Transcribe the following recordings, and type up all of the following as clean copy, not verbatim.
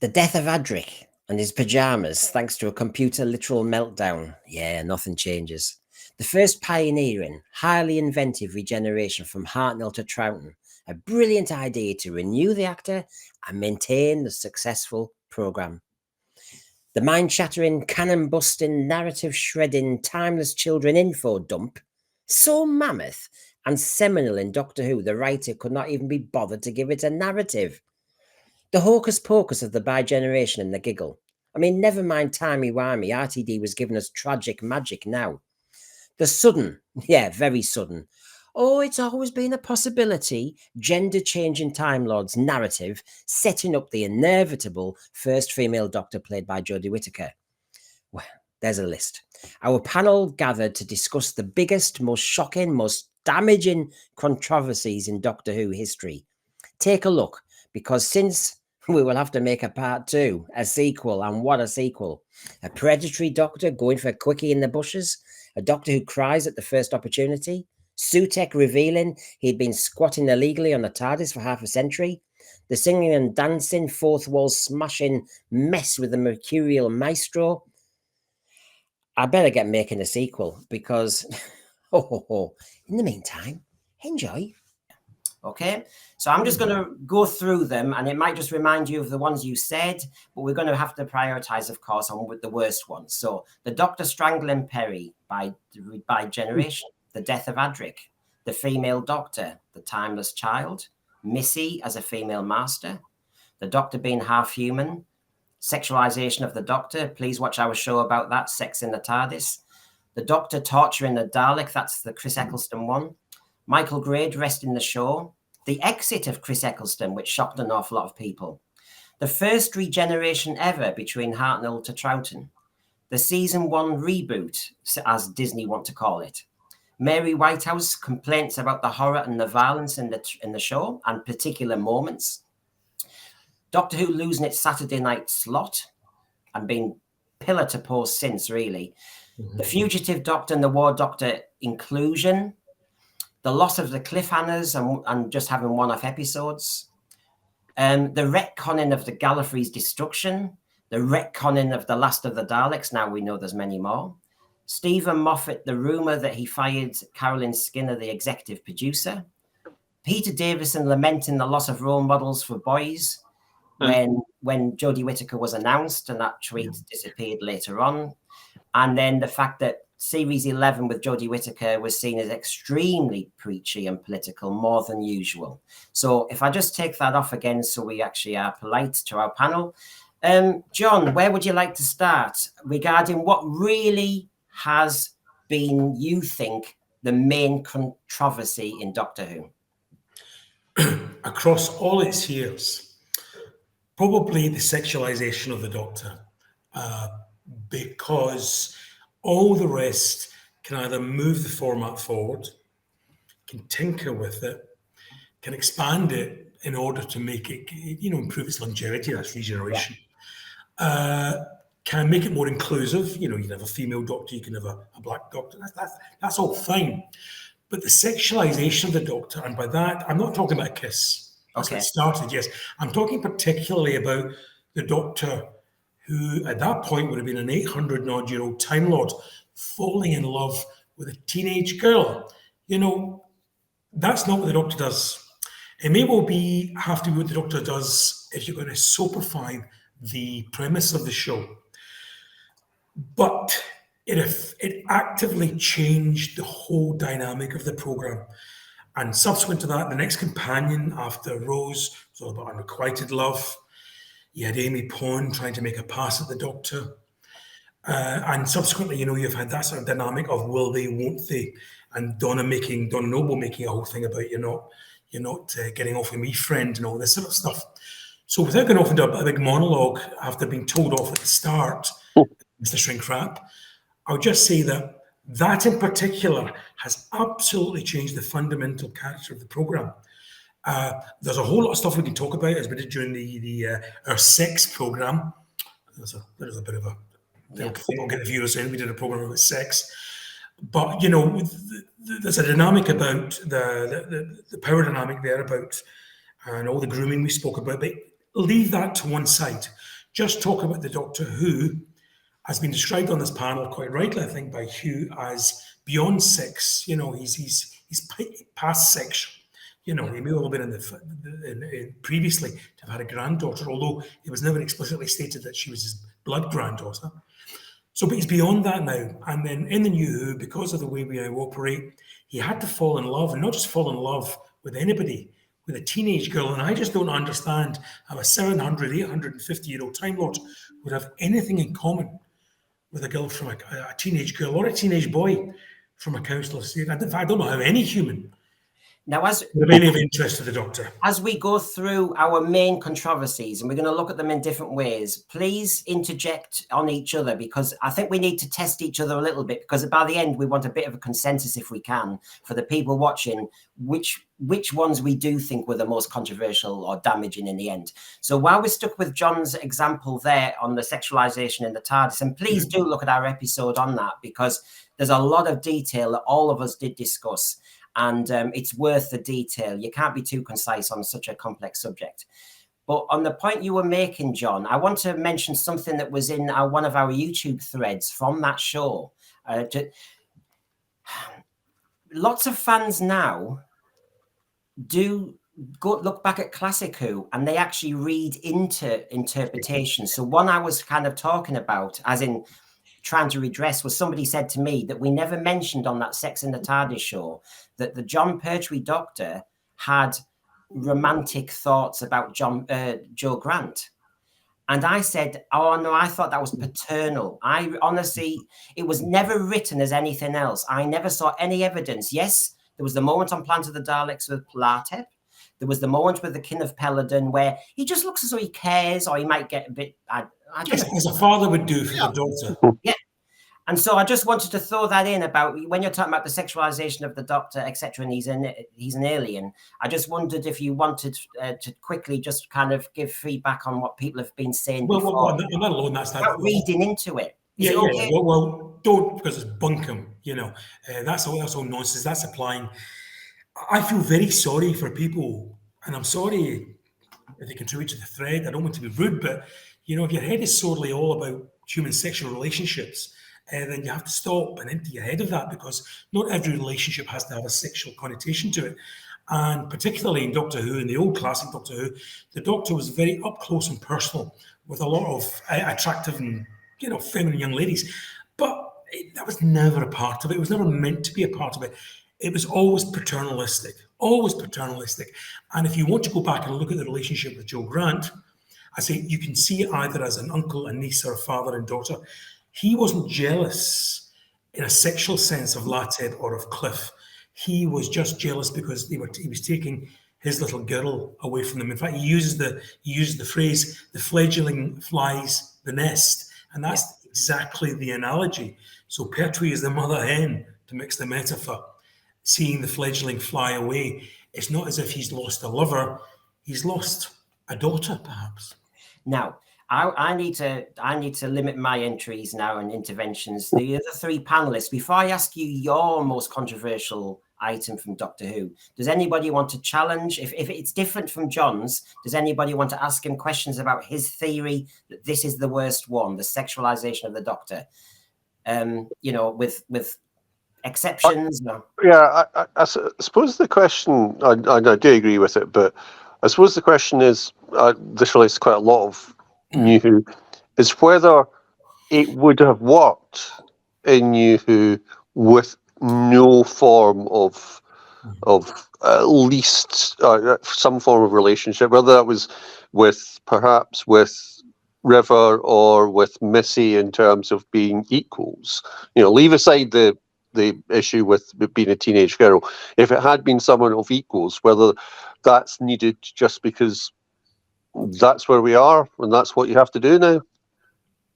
The death of Adric and his pyjamas thanks to a computer literal meltdown. Yeah, nothing changes. The first pioneering, highly inventive regeneration from Hartnell to Troughton. A brilliant idea to renew the actor and maintain the successful programme. The mind-shattering, canon-busting, narrative-shredding, timeless children info dump. So mammoth and seminal in Doctor Who, the writer could not even be bothered to give it a narrative. The hocus pocus of the bi-generation and the giggle. I mean, never mind timey-wimey, RTD was giving us tragic magic now. The sudden, yeah, very sudden, oh, it's always been a possibility, gender-changing Time Lords narrative setting up the inevitable first female Doctor played by Jodie Whittaker. Well, there's a list. Our panel gathered to discuss the biggest, most shocking, most damaging controversies in Doctor Who history. Take a look, because since we will have to make a part 2, a sequel, and what a sequel. A predatory Doctor going for a quickie in the bushes, a Doctor who cries at the first opportunity, Sutek revealing he'd been squatting illegally on the TARDIS for half a century, the singing and dancing, fourth wall smashing mess with the mercurial maestro. I better get making a sequel because, in the meantime, enjoy. Okay, so I'm just going to go through them, and it might just remind you of the ones you said, but we're going to have to prioritize, of course, on with the worst ones. So the Doctor strangling Perry by generation, the death of Adric, the female Doctor, the timeless child, Missy as a female master, the Doctor being half human, sexualization of the Doctor. Please watch our show about that, Sex in the TARDIS. The Doctor torturing the Dalek, that's the Chris Eccleston one. Michael Grade resting the show. The exit of Chris Eccleston, which shocked an awful lot of people. The first regeneration ever between Hartnell to Troughton. The season 1 reboot, as Disney want to call it. Mary Whitehouse complaints about the horror and the violence in the show and particular moments. Doctor Who losing its Saturday night slot and being pillar to post since, really. The Fugitive Doctor and the War Doctor inclusion. The loss of the cliffhangers and just having one-off episodes. The retconning of the Gallifrey's destruction. The retconning of the Last of the Daleks. Now we know there's many more. Stephen Moffat, the rumour that he fired Carolyn Skinner, the executive producer. Peter Davison lamenting the loss of role models for boys when Jodie Whittaker was announced, and that tweet disappeared later on. And then the fact that Series 11 with Jodie Whittaker was seen as extremely preachy and political, more than usual. So if I just take that off again, so we actually are polite to our panel. John, where would you like to start regarding what really has been, you think, the main controversy in Doctor Who? Across all its years, probably the sexualization of the Doctor, because all the rest can either move the format forward, can tinker with it, can expand it in order to make it, improve its longevity, that's regeneration. Can make it more inclusive. You can have a female Doctor, you can have a black Doctor. That's all fine. But the sexualization of the Doctor, and by that, I'm not talking about a kiss. That's how it started, yes. I'm talking particularly about the Doctor who at that point would have been an 800-odd-year-old Time Lord falling in love with a teenage girl. That's not what the Doctor does. It may well have to be what the Doctor does if you're going to soapify the premise of the show. But it actively changed the whole dynamic of the programme. And subsequent to that, the next companion after Rose was all about unrequited love. You had Amy Pond trying to make a pass at the Doctor. And subsequently, you've had that sort of dynamic of will they, won't they? And Donna Noble making a whole thing about you're not getting off with me, friend, and all this sort of stuff. So without going off into a big monologue after being told off at the start, Mr. Shrinkwrap, I would just say that in particular has absolutely changed the fundamental character of the programme. There's a whole lot of stuff we can talk about as we did during our sex programme. There's a bit of a thing I'll get the viewers in. We did a programme about sex. But, there's a dynamic about the power dynamic there about and all the grooming we spoke about. But leave that to one side. Just talk about the Doctor who has been described on this panel quite rightly, I think, by Hugh as beyond sex. You know, he's past sex. You know, he may well have been previously to have had a granddaughter, although it was never explicitly stated that she was his blood granddaughter. So, but he's beyond that now. And then in the New Who, because of the way we now operate, he had to fall in love, and not just fall in love with anybody, with a teenage girl. And I just don't understand how a 700, 850-year-old Time Lord would have anything in common with a girl from a teenage girl or a teenage boy from a council estate. I don't know how any human now, as would have any of interest to the Doctor. As we go through our main controversies, and we're going to look at them in different ways, please interject on each other, because I think we need to test each other a little bit, because by the end we want a bit of a consensus, if we can, for the people watching, which ones we do think were the most controversial or damaging in the end. So while we're stuck with John's example there on the sexualization in the TARDIS, and please do look at our episode on that, because there's a lot of detail that all of us did discuss. And it's worth the detail. You can't be too concise on such a complex subject. But on the point you were making, John, I want to mention something that was in one of our YouTube threads from that show. Lots of fans now do look back at Classic Who, and they actually read into interpretation. So one I was kind of talking about, as in trying to redress, was somebody said to me that we never mentioned on that Sex in the TARDIS show that the John Pertwee Doctor had romantic thoughts about Joe Grant. And I said, oh no, I thought that was paternal. I honestly, it was never written as anything else. I never saw any evidence. Yes, there was the moment on Planet of the Daleks with Platep. There was the moment with the Kin of Peladon where he just looks as though he cares, or he might get a bit... as a father would do for the daughter. Yeah. And so I just wanted to throw that in about when you're talking about the sexualization of the Doctor, etc., and he's an alien. I just wondered if you wanted to quickly just kind of give feedback on what people have been saying before. Well, not alone. That's that. Reading into it. Yeah. Well, don't, because it's bunkum. You know, that's all nonsense. That's applying. I feel very sorry for people, and I'm sorry if they contribute to the thread. I don't want to be rude, but you know, if your head is sorely all about human sexual relationships, then you have to stop and empty your head of that, because not every relationship has to have a sexual connotation to it. And particularly in Doctor Who, in the old classic Doctor Who, the Doctor was very up close and personal with a lot of attractive and, you know, feminine young ladies. But that was never a part of it. It was never meant to be a part of it. It was always paternalistic, always paternalistic. And if you want to go back and look at the relationship with Joe Grant, I say you can see it either as an uncle and niece or a father and daughter. He wasn't jealous in a sexual sense of Lateb or of Cliff. He was just jealous because he was taking his little girl away from them. In fact, he uses the phrase, "the fledgling flies the nest," and that's exactly the analogy. So Pertwee is the mother hen, to mix the metaphor, seeing the fledgling fly away. It's not as if he's lost a lover; he's lost a daughter, perhaps. Now, I need to limit my entries now and interventions. The other three panelists, before I ask you your most controversial item from Doctor Who, does anybody want to challenge? If it's different from John's, does anybody want to ask him questions about his theory that this is the worst one, the sexualization of the Doctor? You know, with exceptions. No. Yeah, I suppose the question, I do agree with it, but I suppose the question is, this relates to quite a lot of New Who, is whether it would have worked in New Who with no form of at least some form of relationship, whether that was perhaps with River or with Missy in terms of being equals. You know, leave aside the issue with being a teenage girl. If it had been someone of equals, whether that's needed just because that's where we are and that's what you have to do now.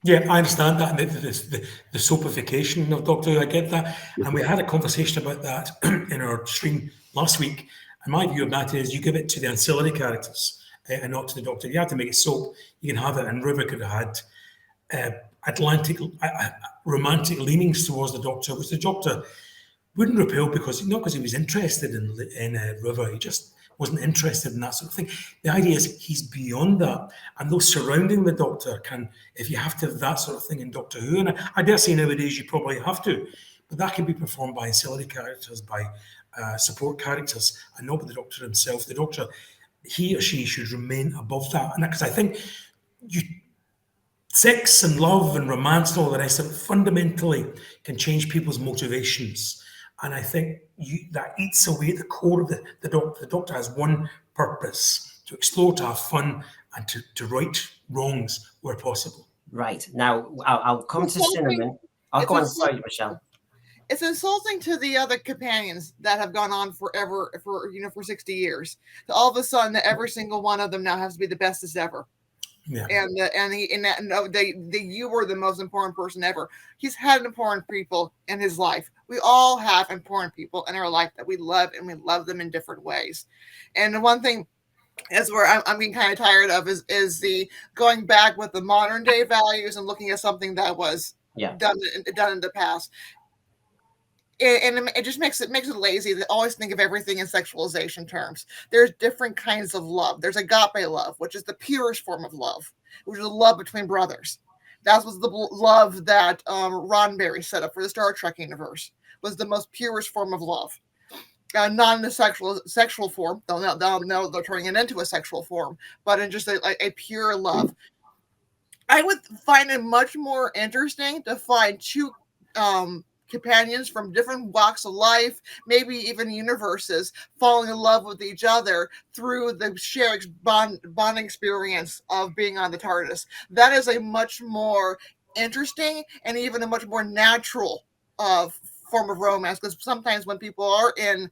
Yeah, I understand that. The soapification of Doctor Who, I get that. And we had a conversation about that in our stream last week. And my view of that is you give it to the ancillary characters and not to the Doctor. You have to make it soap. You can have it. And River could have had romantic leanings towards the Doctor, which the Doctor wouldn't repel, not because he was interested in River. He just wasn't interested in that sort of thing. The idea is he's beyond that, and those surrounding the Doctor can, if you have to have that sort of thing in Doctor Who, and I dare say nowadays you probably have to, but that can be performed by ancillary characters, by support characters, and not by the Doctor himself. The Doctor, he or she should remain above that, and because I think sex and love and romance and all the rest of it fundamentally can change people's motivations. And I think that eats away at the core of the Doctor. The Doctor has one purpose: to explore, to have fun, and to right wrongs where possible. Right. Now, I'll come to Cinnamon. I'll go on. Sorry, Michelle. It's insulting to the other companions that have gone on forever, for 60 years. So all of a sudden, every single one of them now has to be the bestest ever. Yeah. You were the most important person ever. He's had important people in his life. We all have important people in our life that we love, and we love them in different ways. And the one thing is where I'm getting kind of tired of is the going back with the modern day values and looking at something that was done in the past. And it just makes it lazy to always think of everything in sexualization terms. There's different kinds of love. There's agape love, which is the purest form of love, which is a love between brothers. That was the love that Roddenberry set up for the Star Trek universe, was the most purest form of love. Not in a sexual form. They're turning it into a sexual form, but in just a pure love. I would find it much more interesting to find two companions from different walks of life, maybe even universes, falling in love with each other through the shared bonding experience of being on the TARDIS. That is a much more interesting and even a much more natural form of romance, because sometimes when people are in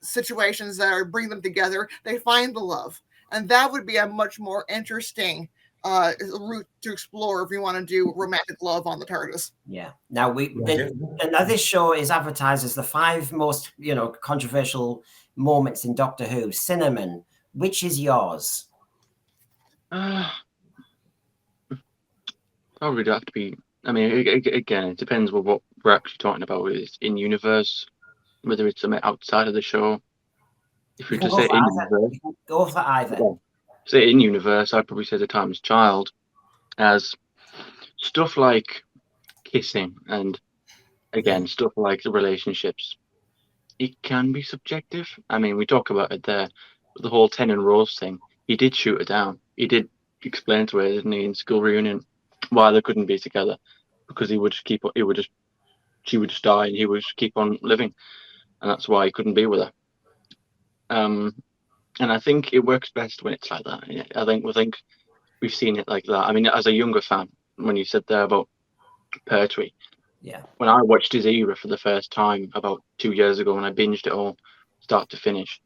situations that bring them together, they find the love, and that would be a much more interesting route to explore if you want to do romantic love on the TARDIS. Yeah. Now now this show is advertised as the 5 most controversial moments in Doctor Who. Cinnamon, which is yours? Probably would have to be. I mean, again, it depends on what we're actually talking about. Whether it's in universe, whether it's something outside of the show. If we just say in universe, go for either. Say in universe, I'd probably say The Timeless Child, as stuff like kissing and again stuff like the relationships. It can be subjective. I mean, we talk about it there, but the whole Ten and Rose thing. He did shoot her down. He did explain to her, didn't he, in school reunion, why they couldn't be together, because she would just die and he would just keep on living, and that's why he couldn't be with her. And I think it works best when it's like that. I think we've seen it like that. I mean, as a younger fan, when you said there about Pertwee, when I watched his era for the first time about 2 years ago, when I binged it all, start to finish,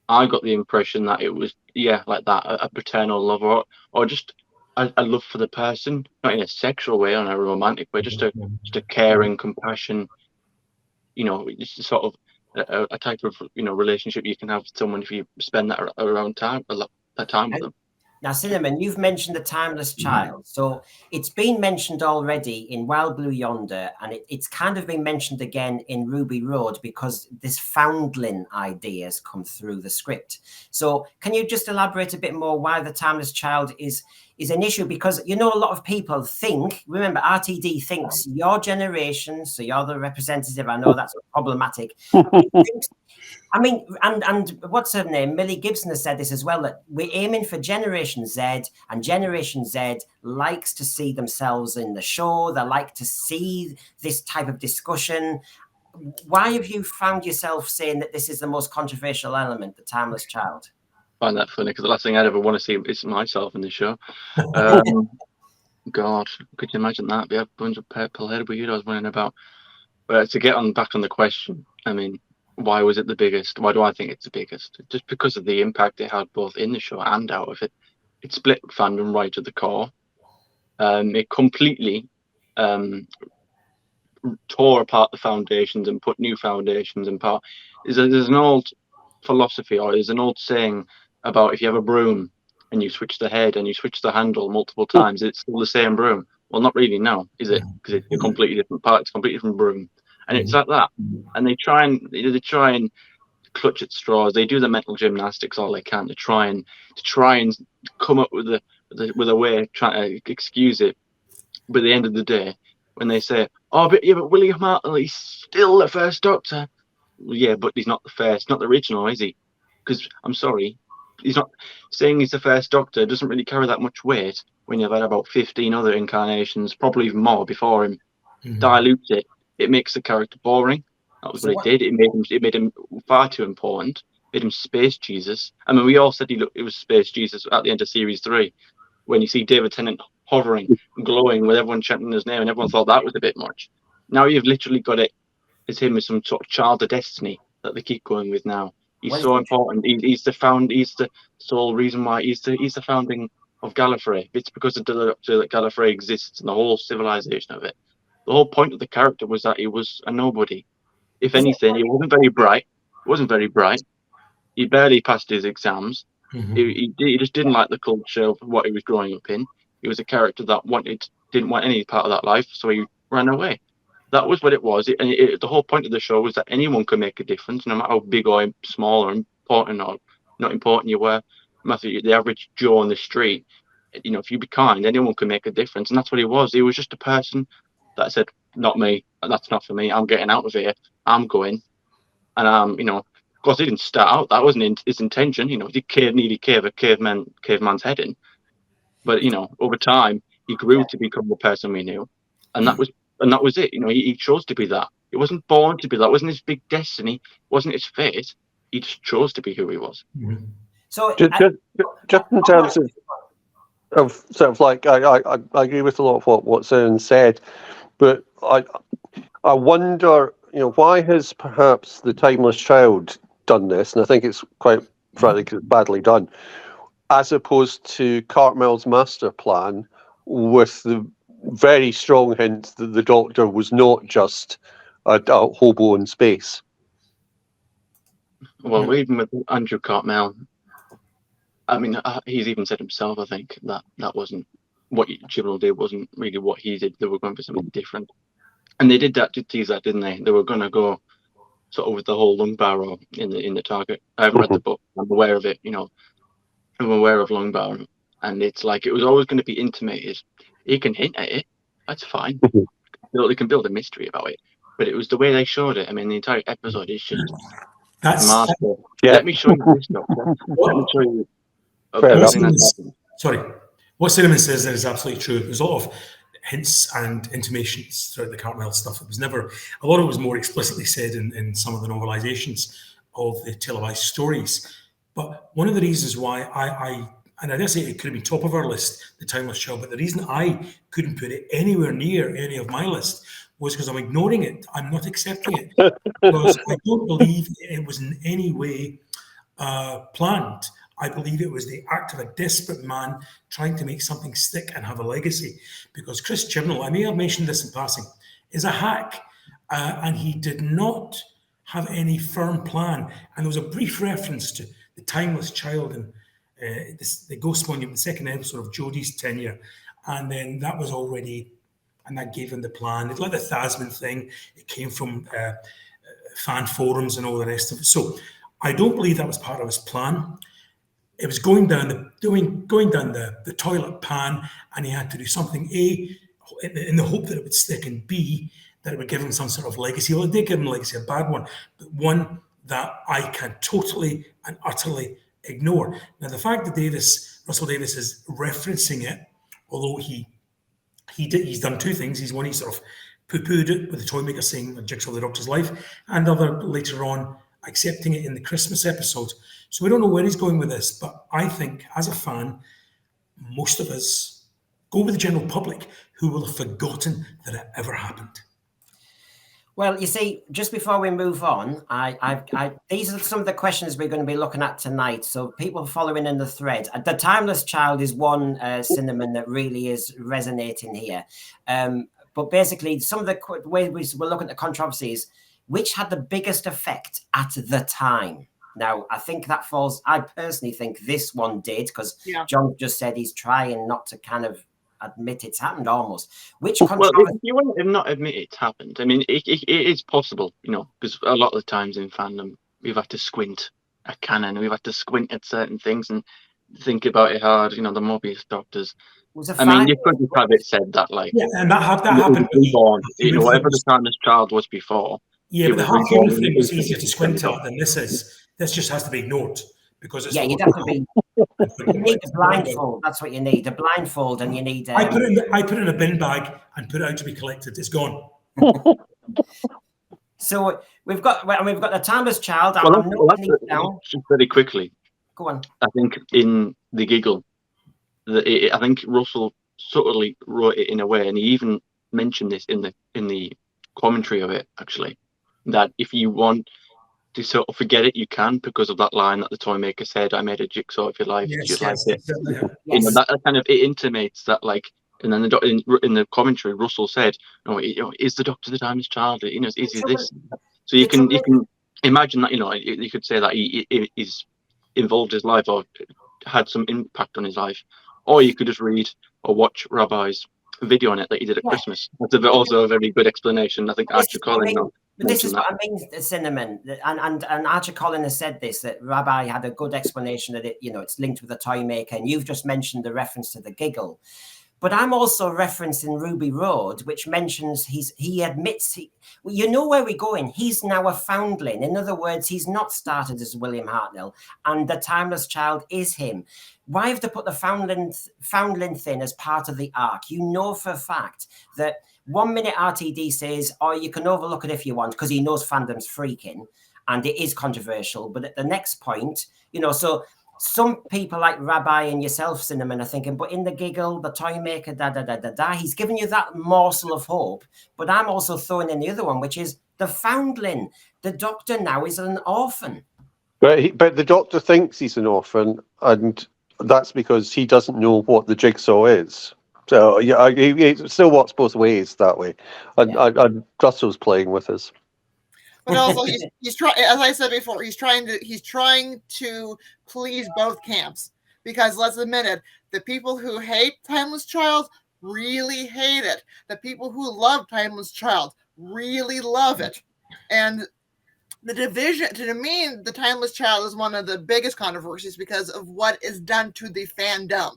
I got the impression that it was like that, a paternal love or just a love for the person, not in a sexual way or in a romantic way, just a caring, compassion. It's sort of a type of relationship you can have with someone if you spend that time with them. Now, Cinnamon, you've mentioned The Timeless Child, so it's been mentioned already in Wild Blue Yonder, and it's kind of been mentioned again in Ruby Road, because this foundling idea has come through the script. So can you just elaborate a bit more why The Timeless Child is an issue? Because a lot of people remember, RTD thinks your generation, so you're the representative, I know that's problematic. I mean, and what's her name? Millie Gibson has said this as well, that we're aiming for Generation Z, and Generation Z likes to see themselves in the show. They like to see this type of discussion. Why have you found yourself saying that this is the most controversial element, The Timeless Child? I find that funny, because the last thing I'd ever want to see is myself in the show. God, could you imagine that? Be a bunch of purple-haired weirdos running about. But to get back on the question, I mean, why was it the biggest? Why do I think it's the biggest? Just because of the impact it had both in the show and out of it. It split fandom right to the core. It completely tore apart the foundations and put new foundations in part. There's an old philosophy, or there's an old saying about if you have a broom and you switch the head and you switch the handle multiple times, it's still the same broom. Well, not really, no, is it? Because it's a completely different part. It's a completely different broom. And it's like that. And they try and clutch at straws. They do the mental gymnastics all they can to try and come up with a way of trying to excuse it. But at the end of the day, when they say, "Oh, but William Hartnell, he's still the first Doctor," well, yeah, but he's not the first, not the original, is he? Because I'm sorry, he's not saying he's the first Doctor. Doesn't really carry that much weight when you've had about 15 other incarnations, probably even more before him. Dilutes it. It makes the character boring. That was what it did. It made him far too important. Made him Space Jesus. I mean, we all said it was Space Jesus at the end of Series 3, when you see David Tennant hovering, glowing, with everyone chanting his name, and everyone thought that was a bit much. Now you've literally got it as him as some sort of child of destiny that they keep going with now. He's so important. He's the sole reason why he's the founding of Gallifrey. It's because of the Doctor that Gallifrey exists and the whole civilization of it. The whole point of the character was that he was a nobody. If anything, he wasn't very bright. He barely passed his exams. He just didn't like the culture of what he was growing up in. He was a character that didn't want any part of that life, so he ran away. That was what it was. The whole point of the show was that anyone could make a difference, no matter how big or small or important or not important you were. Matthew, the average Joe on the street, if you be kind, anyone can make a difference, and that's what he was. He was just a person that said, "Not me. That's not for me. I'm getting out of here. I'm going." And of course, he didn't start out. That wasn't his intention. He nearly cave a caveman's head in. But over time, he grew to become the person we knew, and that was it. He chose to be that. He wasn't born to be that. It wasn't his big destiny. It wasn't his fate. He just chose to be who he was. So just in terms of sort of like, I agree with a lot of what Simon said, but I wonder, why has perhaps the Timeless Child done this? And I think it's quite frankly badly done, as opposed to Cartmel's master plan, with the very strong hint that the Doctor was not just a hobo in space. Well, even with Andrew Cartmel, I mean, he's even said himself, I think, that wasn't what Chibnall did, wasn't really what he did. They were going for something different. And they did that to tease that, didn't they? They were going to go sort of with the whole lung barrow in the target. I haven't read the book. I'm aware of it, I'm aware of lung barrow. And it's like, it was always going to be intimated. He can hint at it. That's fine. They can build a mystery about it. But it was the way they showed it. I mean, the entire episode is just masterful. Yeah. Let me show you this, Doctor. Let me show you. What Cinnamon says there is absolutely true. There's a lot of hints and intimations throughout the Cartmel stuff. A lot of it was more explicitly said in some of the novelizations of the televised stories. But one of the reasons why and I dare say it could have been top of our list, The Timeless Child, but the reason I couldn't put it anywhere near any of my list was because I'm ignoring it. I'm not accepting it. Because I don't believe it was in any way planned. I believe it was the act of a desperate man trying to make something stick and have a legacy. Because Chris Chibnall, I may have mentioned this in passing, is a hack. And he did not have any firm plan. And there was a brief reference to The Timeless Child and the Ghost Monument, the second episode of Jodie's tenure. And then that was already, and that gave him the plan. It's like the Thasman thing. It came from fan forums and all the rest of it. So I don't believe that was part of his plan. It was going down the toilet pan, and he had to do something, A, in the hope that it would stick, and B, that it would give him some sort of legacy. Well, it did give him a legacy, a bad one, but one that I can totally and utterly ignore. Now, the fact that Russell Davies is referencing it, although he's done two things. He sort of poo-pooed it with the Toymaker saying a Jigsaw the Doctor's life, and later on accepting it in the Christmas episode. So we don't know where he's going with this, but I think as a fan, most of us go with the general public who will have forgotten that it ever happened. Well, you see, just before we move on, these are some of the questions we're going to be looking at tonight. So people following in the thread, The Timeless Child is one, Cinnamon, that really is resonating here. But basically, some of the ways we're looking at the controversies, which had the biggest effect at the time. Now, I think I personally think this one did, because John just said he's trying not to kind of admit it's happened almost. Well, you wouldn't not admit it's happened. I mean, it is possible, because a lot of the times in fandom, we've had to squint at canon. We've had to squint at certain things and think about it hard. You know, the Mobius doctors. I mean, you couldn't have it said that like and that it was happened. reborn. You know, Human whatever the things. timeless child was before. Yeah, it but the was half human reborn thing in was the easier to Infinity squint Symbol. at than this is. This just has to be ignored because it's Yeah, you'd have to be. You need a blindfold. That's what you need. A blindfold, and you need. I put it in a bin bag and put it out to be collected. It's gone. So we've got the timeless child. Well, I'm noting these down. Just very quickly. Go on. I think in the giggle, I think Russell subtly wrote it in a way, and he even mentioned this in the commentary of it, actually, that if you want to sort of forget it, you can, because of that line that the toy maker said, "I made a jigsaw of your life, just like it." Yeah. You know, that kind of, it intimates that, like, and then in the commentary, Russell said, "No, is the Doctor the timeless child? You know, is he this?" So you can imagine that. You know, you could say that he's involved his life or had some impact on his life, or you could just read or watch Rabbi's video on it that he did at Christmas. That's also a very good explanation. I think Archer Collins. But this is what I mean, Cinnamon, and Archer Collins has said this, that Rabbi had a good explanation that it's linked with the toy maker, and you've just mentioned the reference to the giggle. But I'm also referencing Ruby Road, which mentions he admits you know where we're going. He's now a foundling. In other words, he's not started as William Hartnell, and the timeless child is him. Why have they put the foundling thing as part of the arc? You know for a fact that 1 minute RTD says, "Oh, you can overlook it if you want," because he knows fandom's freaking and it is controversial. But at the next point, so some people like Rabbi and yourself, Cinnamon, are thinking, but in the giggle, the toy maker, he's giving you that morsel of hope. But I'm also throwing in the other one, which is the foundling. The Doctor now is an orphan. But the Doctor thinks he's an orphan, and that's because he doesn't know what the jigsaw is. So yeah, he still works both ways that way. And Russell's playing with us. But also, he's trying. As I said before, he's trying to please both camps. Because let's admit it, the people who hate Timeless Child really hate it. The people who love Timeless Child really love it. And the division, to me, the Timeless Child is one of the biggest controversies because of what is done to the fandom.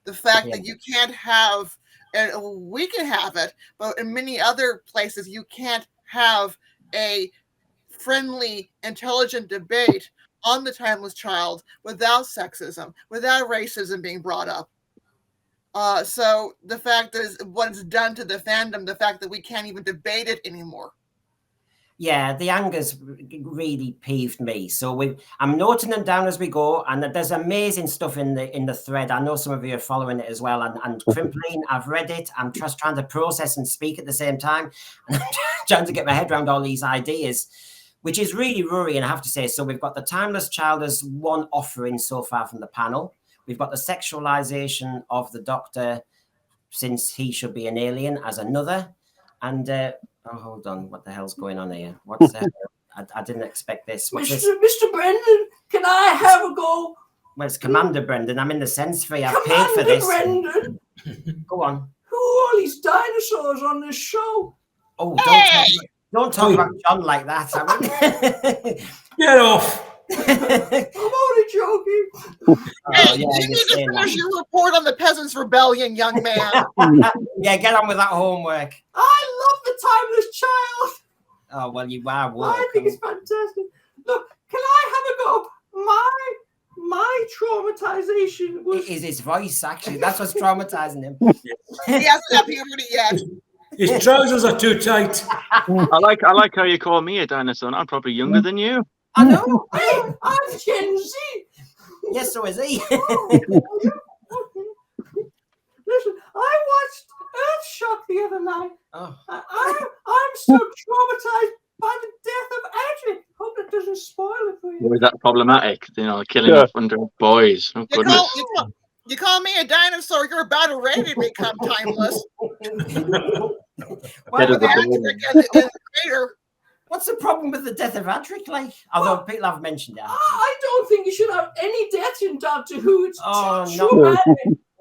The fact that you can't have, and we can have it, but in many other places you can't have a friendly, intelligent debate on the Timeless Child without sexism, without racism being brought up. So the fact is what it's done to the fandom, the fact that we can't even debate it anymore. Yeah, the anger's really peeved me. So I'm noting them down as we go, and there's amazing stuff in the thread. I know some of you are following it as well. And Crimpline, I've read it. I'm just trying to process and speak at the same time, and I'm trying to get my head around all these ideas, which is really worrying, I have to say. So we've got the Timeless Child as one offering so far from the panel. We've got the sexualization of the Doctor, since he should be an alien, as another, and. Oh, hold on. What the hell's going on here? What's that? I didn't expect this. What's this? Mr. Brendan, can I have a go? Well, it's Commander Brendan. I'm in the sense free. I've paid for this. Brendan. Go on. Who are all these dinosaurs on this show? Oh, don't talk about John like that. Get off. I'm only joking. Hey, you need to finish your report on the Peasants' Rebellion, young man. Yeah, get on with that homework. I love the Timeless Child. Oh, well, you are woke. I think it's fantastic. Look, can I have a go? My traumatization was... It is his voice, actually. That's what's traumatizing him. He hasn't had puberty yet. His trousers are too tight. I like how you call me a dinosaur. I'm probably younger than you. I know. I'm Gen Z. Yes, so is he. Listen, I watched Earthshock the other night. Oh. I'm so traumatized by the death of Adric. Hope that doesn't spoil it for you. Was that problematic? Killing off under boys. Oh, goodness. You call me a dinosaur, you're about ready to become timeless. What's the problem with the death of Adric? Although people have mentioned it. I don't think you should have any death in Doctor Who. It's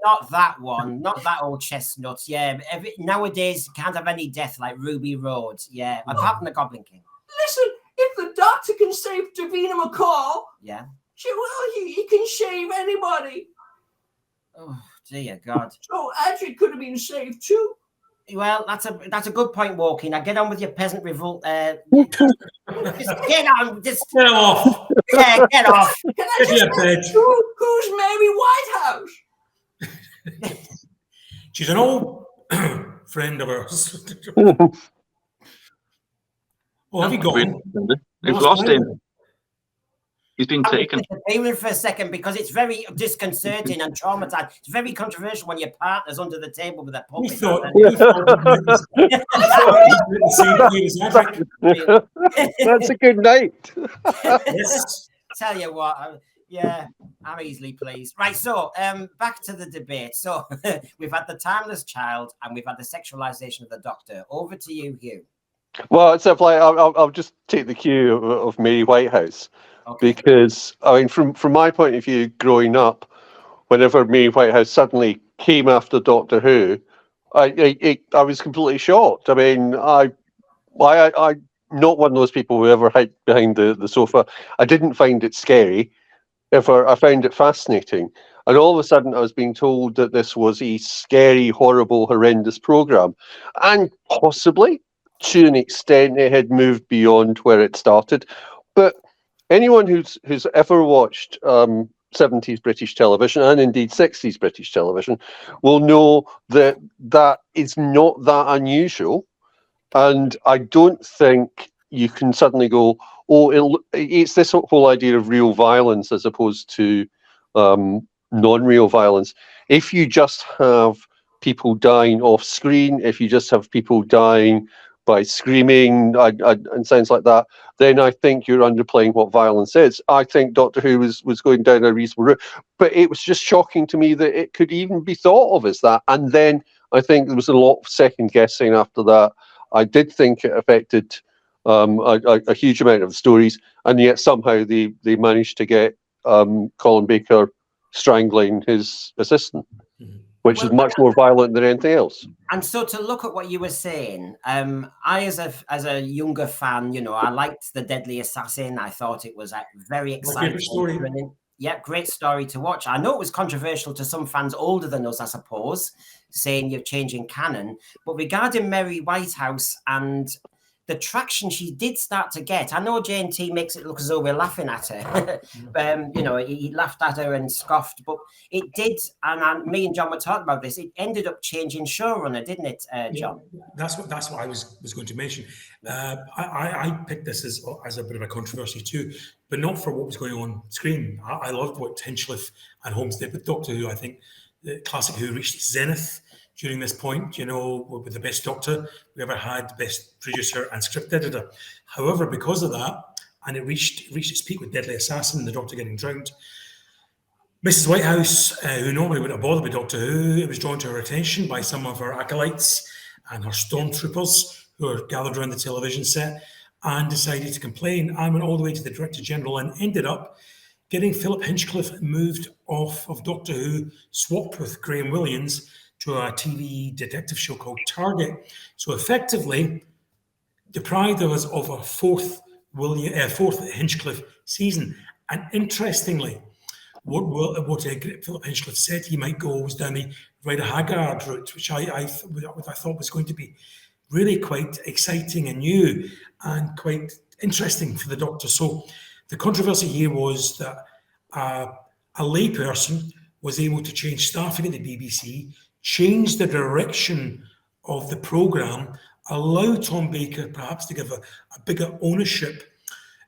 not that one. Not that old chestnut. Yeah. Nowadays, you can't have any death like Ruby Road. Yeah. Apart from the Goblin King. Listen, if the Doctor can save Davina McCall, Yeah. he can save anybody. Oh dear God. So Adric could have been saved too. Well, that's a good point, Walkie. Now get on with your peasant revolt. Just get on. Just Get off. yeah, get off. Can I Get just your bed. who's Mary Whitehouse? She's an old friend of ours. Oh, have you got him? They've lost him. He's been taken. Even for a second, because it's very disconcerting and traumatized. It's very controversial when your partner's under the table with a We puppet. thought the same thing as Adric. That's a good night. Yes. Tell you what, yeah, I'm easily pleased. Right, so back to the debate. So we've had the timeless child and we've had the sexualization of the Doctor. Over to you, Hugh. Well, it's like I'll just take the cue of Mary Whitehouse. Okay. Because I mean, from my point of view, growing up, whenever Mary Whitehouse suddenly came after Doctor Who, I was completely shocked. I mean, I'm not one of those people who ever hid behind the sofa. I didn't find it scary. I found it fascinating. And all of a sudden, I was being told that this was a scary, horrible, horrendous program, and possibly to an extent, it had moved beyond where it started, but anyone who's ever watched 70s British television and indeed 60s British television will know that is not that unusual. And I don't think you can suddenly go, oh, it's this whole idea of real violence as opposed to non-real violence. If you just have people dying off screen, if you just have people dying by screaming and sounds like that, then I think you're underplaying what violence is. I think Doctor Who was going down a reasonable route, but it was just shocking to me that it could even be thought of as that. And then I think there was a lot of second guessing after that. I did think it affected a huge amount of the stories, and yet somehow they managed to get Colin Baker strangling his assistant, which is much more violent than anything else. And so to look at what you were saying, I, as a younger fan, I liked The Deadly Assassin. I thought it was very exciting. Story. Yeah, great story to watch. I know it was controversial to some fans older than us, I suppose, saying you're changing canon. But regarding Mary Whitehouse and the traction she did start to get, I know J&T makes it look as though we're laughing at her. He laughed at her and scoffed, but it did. And me and John were talking about this. It ended up changing showrunner, didn't it, John? Yeah, that's what I was going to mention. I picked this as a bit of a controversy too, but not for what was going on screen. I loved what Hinchcliffe and Holmes did with Doctor Who. I think the classic Who reached its zenith during this point, with the best Doctor we ever had, best producer and script editor. However, because of that, and it reached its peak with Deadly Assassin, the Doctor getting drowned, Mrs. Whitehouse, who normally wouldn't have bothered with Doctor Who, it was drawn to her attention by some of her acolytes and her stormtroopers who were gathered around the television set and decided to complain, and went all the way to the Director General and ended up getting Philip Hinchcliffe moved off of Doctor Who, swapped with Graham Williams to a TV detective show called Target. So effectively deprived us of a fourth Hinchcliffe season. And interestingly, what Philip Hinchcliffe said he might go was down the Rider Haggard route, which I thought was going to be really quite exciting and new and quite interesting for the Doctor. So the controversy here was that a layperson was able to change staffing at the BBC, change the direction of the programme, allow Tom Baker perhaps to give a bigger ownership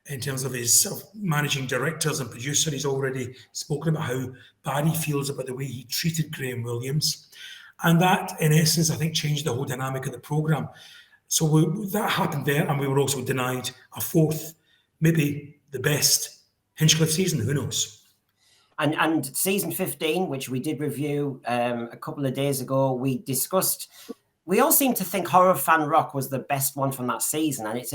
in terms of his managing directors and producer. He's already spoken about how bad he feels about the way he treated Graham Williams. And that, in essence, I think changed the whole dynamic of the programme. So that happened there, and we were also denied a fourth, maybe the best Hinchcliffe season, who knows? And season 15, which we did review a couple of days ago, we discussed. We all seem to think Horror Fan Rock was the best one from that season, and it's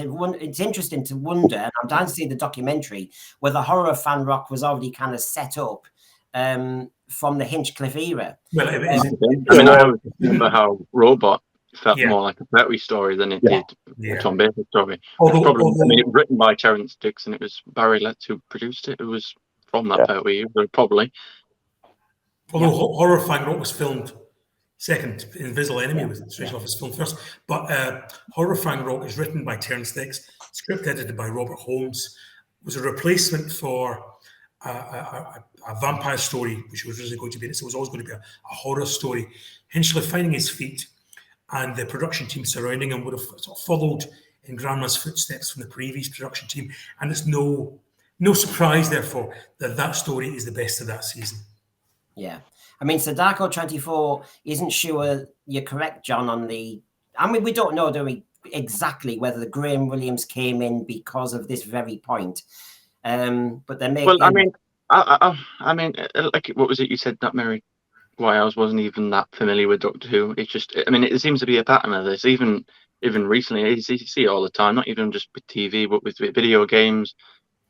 interesting to wonder. And I'm dying to see the documentary whether Horror Fan Rock was already kind of set up from the Hinchcliffe era. Well, I remember how Robot felt Yeah. more like a Pertwee story than it Yeah. did Yeah. a Tom Baker story. It's Although, probably, I mean, it although, was written by Terence Dicks, and it was Barry Letts who produced it. It was from that Yeah. Pertwee, probably. although Horrifying Rock was filmed second, Invisible Enemy was Strange Love was filmed first, but Horrifying Rock is written by Terence Dicks, script edited by Robert Holmes, was a replacement for a vampire story, which was originally going to be, it was always going to be a horror story. Hinchliffe finding his feet, and the production team surrounding him would have sort of followed in Grandma's footsteps from the previous production team, and it's no surprise, therefore, that story is the best of that season. Yeah. I mean, Sadako24 isn't sure you're correct, John, on the... I mean, we don't know, do we, exactly whether the Graham Williams came in because of this very point. But they're making... Well, I mean, I mean, like, what was it you said that Mary Whitehouse wasn't even that familiar with Doctor Who? It's just, I mean, it seems to be a pattern of this, even recently. You see it all the time, not even just with TV, but with video games.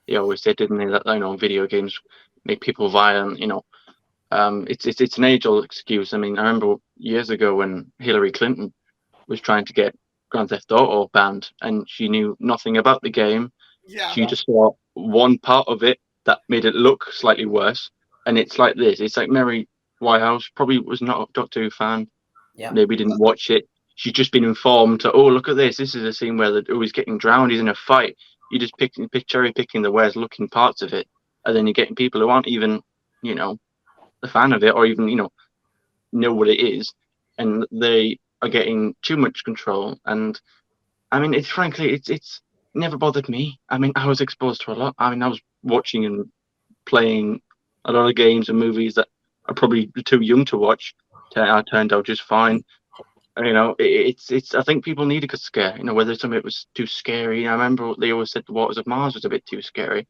They always said, didn't they, that, you know, video games make people violent, you know. It's an age-old excuse. I mean, I remember years ago when Hillary Clinton was trying to get Grand Theft Auto banned, and she knew nothing about the game. Yeah. She just saw one part of it that made it look slightly worse, and it's like this. It's like Mary Whitehouse probably was not a Doctor Who fan. Yeah. Maybe didn't watch it. She's just been informed to, oh, look at this. This is a scene where he's getting drowned. He's in a fight. You just cherry picking the worst looking parts of it, and then you're getting people who aren't even, you know, a fan of it, or even, you know what it is, and they are getting too much control. And I mean, it's never bothered me. I mean, I was exposed to a lot. I mean, I was watching and playing a lot of games and movies that are probably too young to watch. I turned out just fine. You know, it's. I think people need a good scare. You know, whether something was too scary. I remember they always said The Waters of Mars was a bit too scary.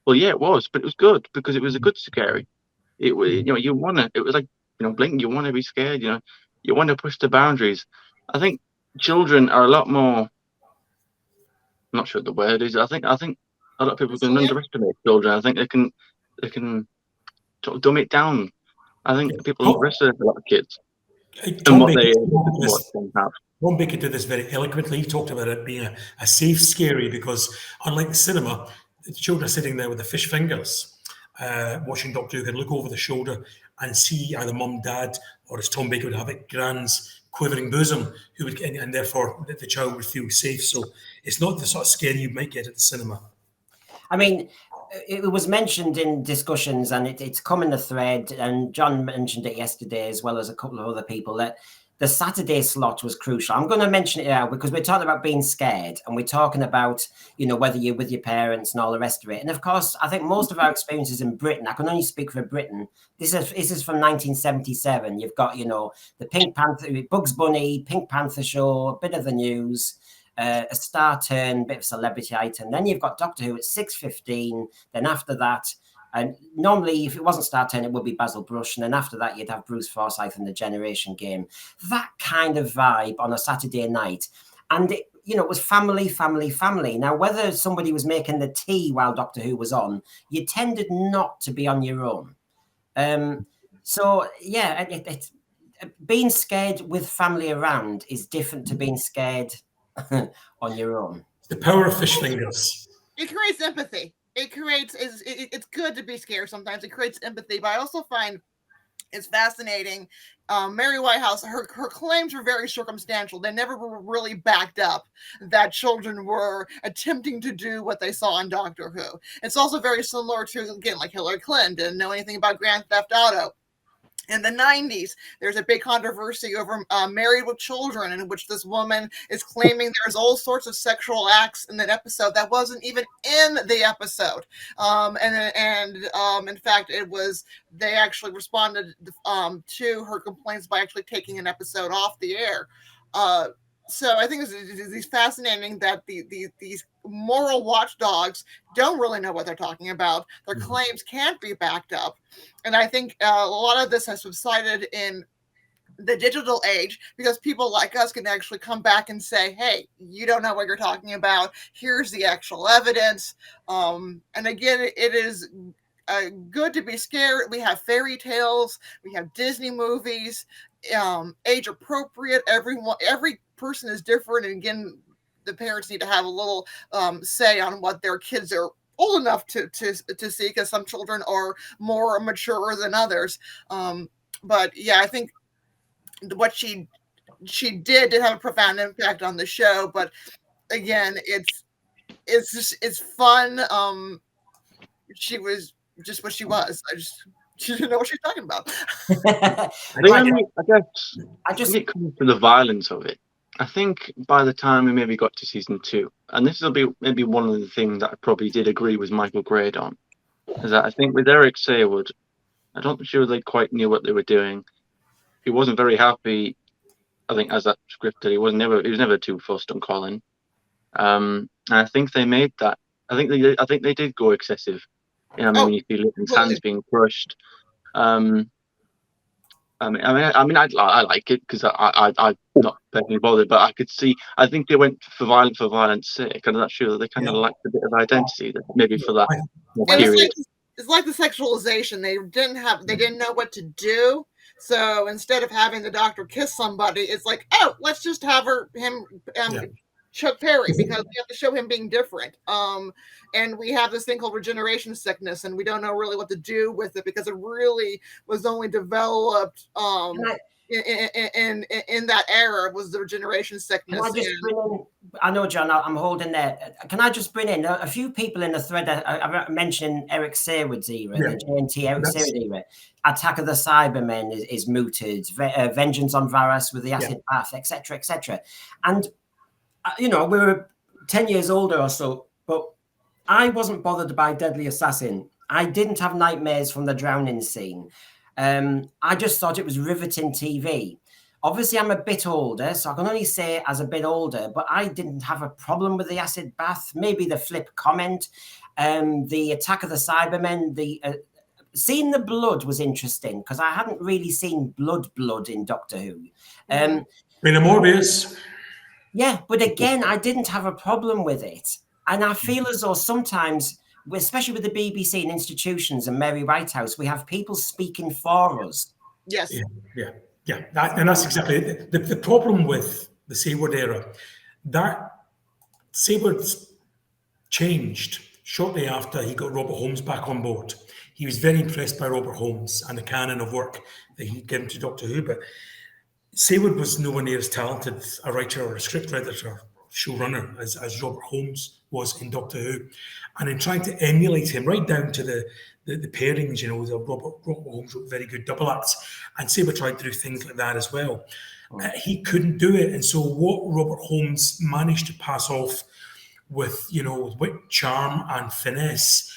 Well, yeah, it was, but it was good because it was a good scary. It was, you know, you want to. It was like, you know, Blink. You want to be scared. You know, you want to push the boundaries. I think children are a lot more. I'm not sure what the word is. I think a lot of people can underestimate children. I think they can sort of dumb it down. I think people underestimate a lot of kids and what they have. Tom Baker did this very eloquently. He talked about it being a safe scary because, unlike the cinema, the children are sitting there with the fish fingers, watching Doctor Who, can look over the shoulder and see either mum, dad, or as Tom Baker would have it, Gran's quivering bosom, who would, and therefore the child would feel safe. So it's not the sort of scare you might get at the cinema. I mean, it was mentioned in discussions, and it's come in the thread, and John mentioned it yesterday as well as a couple of other people, that the Saturday slot was crucial. I'm going to mention it now because we're talking about being scared, and we're talking about, you know, whether you're with your parents and all the rest of it. And of course, I think most of our experiences in Britain, I can only speak for Britain. This is from 1977. You've got, you know, the Pink Panther, Bugs Bunny, Pink Panther show, a bit of the news, a star turn, bit of celebrity item. Then you've got Doctor Who at 6:15. Then after that, and normally if it wasn't Star Turn, it would be Basil Brush. And then after that, you'd have Bruce Forsyth and the Generation Game. That kind of vibe on a Saturday night. And it, you know, it was family, family, family. Now, whether somebody was making the tea while Doctor Who was on, you tended not to be on your own. So yeah, it's being scared with family around is different to being scared on your own. The power of fish fingers. It creates empathy. It creates, it's good to be scared sometimes. It creates empathy, but I also find it's fascinating. Mary Whitehouse, her claims were very circumstantial. They never were really backed up that children were attempting to do what they saw on Doctor Who. It's also very similar to, again, like Hillary Clinton didn't know anything about Grand Theft Auto. In the 90s, there's a big controversy over Married with Children, in which this woman is claiming there's all sorts of sexual acts in that episode that wasn't even in the episode. In fact, they actually responded to her complaints by actually taking an episode off the air. So I think it's fascinating that these moral watchdogs don't really know what they're talking about. Their claims can't be backed up. And I think a lot of this has subsided in the digital age because people like us can actually come back and say, hey, you don't know what you're talking about. Here's the actual evidence. And again, it is good to be scared. We have fairy tales. We have Disney movies, age appropriate. Every person is different, and again, the parents need to have a little say on what their kids are old enough to see, because some children are more mature than others. But yeah, I think what she did have a profound impact on the show. But again, it's fun. She was just what she was. She didn't know what she was talking about. I think it comes to the violence of it. I think by the time we maybe got to season 2, and this will be maybe one of the things that I probably did agree with Michael Grade on, is that I think with Eric Saywood, I don't sure they quite knew what they were doing. He wasn't very happy, I think, as that scripted. He was never too fussed on Colin. And I think they made that. I think they did go excessive. You know, when you see Lynn's hands being crushed. I like it because I'm not personally bothered, but I could see. I think they went for violence sake, and I'm not sure that they kind of lacked a bit of identity that maybe for that period. It's like the sexualization. They didn't know what to do. So instead of having the doctor kiss somebody, it's like, oh, let's just have him Chuck Perry, because we have to show him being different. And we have this thing called regeneration sickness, and we don't know really what to do with it because it really was only developed in that era, was the regeneration sickness. I know, John, I'm holding there. Can I just bring in a few people in the thread? I mentioned Eric Saywood's era, the JNT Eric Saywood era. Attack of the Cybermen is mooted. Vengeance on Varas with the acid bath, etc., etc. And we were 10 years older or so, but I wasn't bothered by Deadly Assassin. I didn't have nightmares from the drowning scene. I just thought it was riveting TV. Obviously, I'm a bit older, so I can only say as a bit older, but I didn't have a problem with the acid bath. Maybe the flip comment, the Attack of the Cybermen, seeing the blood was interesting because I hadn't really seen blood in Doctor Who. Morbius. Yeah, but again, I didn't have a problem with it. And I feel as though sometimes, especially with the BBC and institutions and Mary Whitehouse, we have people speaking for us. Yes. Yeah. And that's exactly it. The problem with the Saywood era, that Saywood changed shortly after he got Robert Holmes back on board. He was very impressed by Robert Holmes and the canon of work that he'd given to Doctor Who, but Saywood was nowhere near as talented a writer or a scriptwriter or showrunner as Robert Holmes was in Doctor Who. And in trying to emulate him right down to the pairings, Robert Holmes wrote very good double acts, and Saywood tried to do things like that as well. He couldn't do it. And so what Robert Holmes managed to pass off with, wit, charm and finesse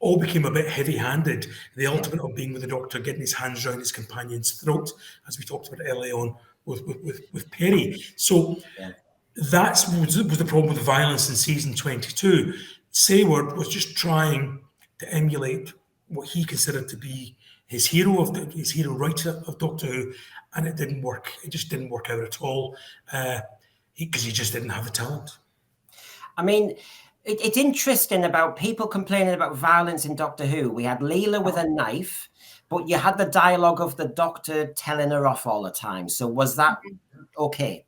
all became a bit heavy-handed. The ultimate of being with the Doctor, getting his hands around his companion's throat, as we talked about early on with Perry. So that was the problem with the violence in season 22. Saywood was just trying to emulate what he considered to be his hero writer of Doctor Who, and it didn't work. It just didn't work out at all because he just didn't have the talent. I mean, it's interesting about people complaining about violence in Doctor Who. We had Leela with a knife, but you had the dialogue of the Doctor telling her off all the time. So was that okay?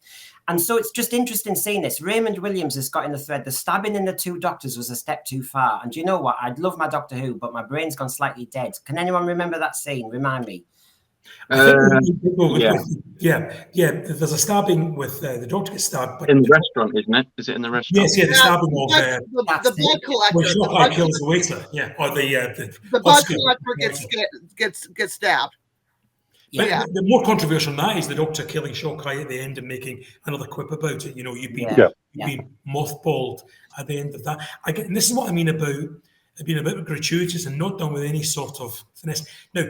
And so it's just interesting seeing this. Raymond Williams has got in the thread, the stabbing in the two Doctors was a step too far. And do you know what? I'd love my Doctor Who, but my brain's gone slightly dead. Can anyone remember that scene? Remind me. There's a stabbing with the Doctor gets stabbed, but in the restaurant, isn't it? Is it in the restaurant? Yes, the stabbing of the blood collector. Where Shockwave kills the waiter, or the blood collector gets stabbed. But the more controversial than that is the Doctor killing Shockwave at the end and making another quip about it. You've been mothballed at the end of that. And this is what I mean about it being a bit gratuitous and not done with any sort of finesse. Now,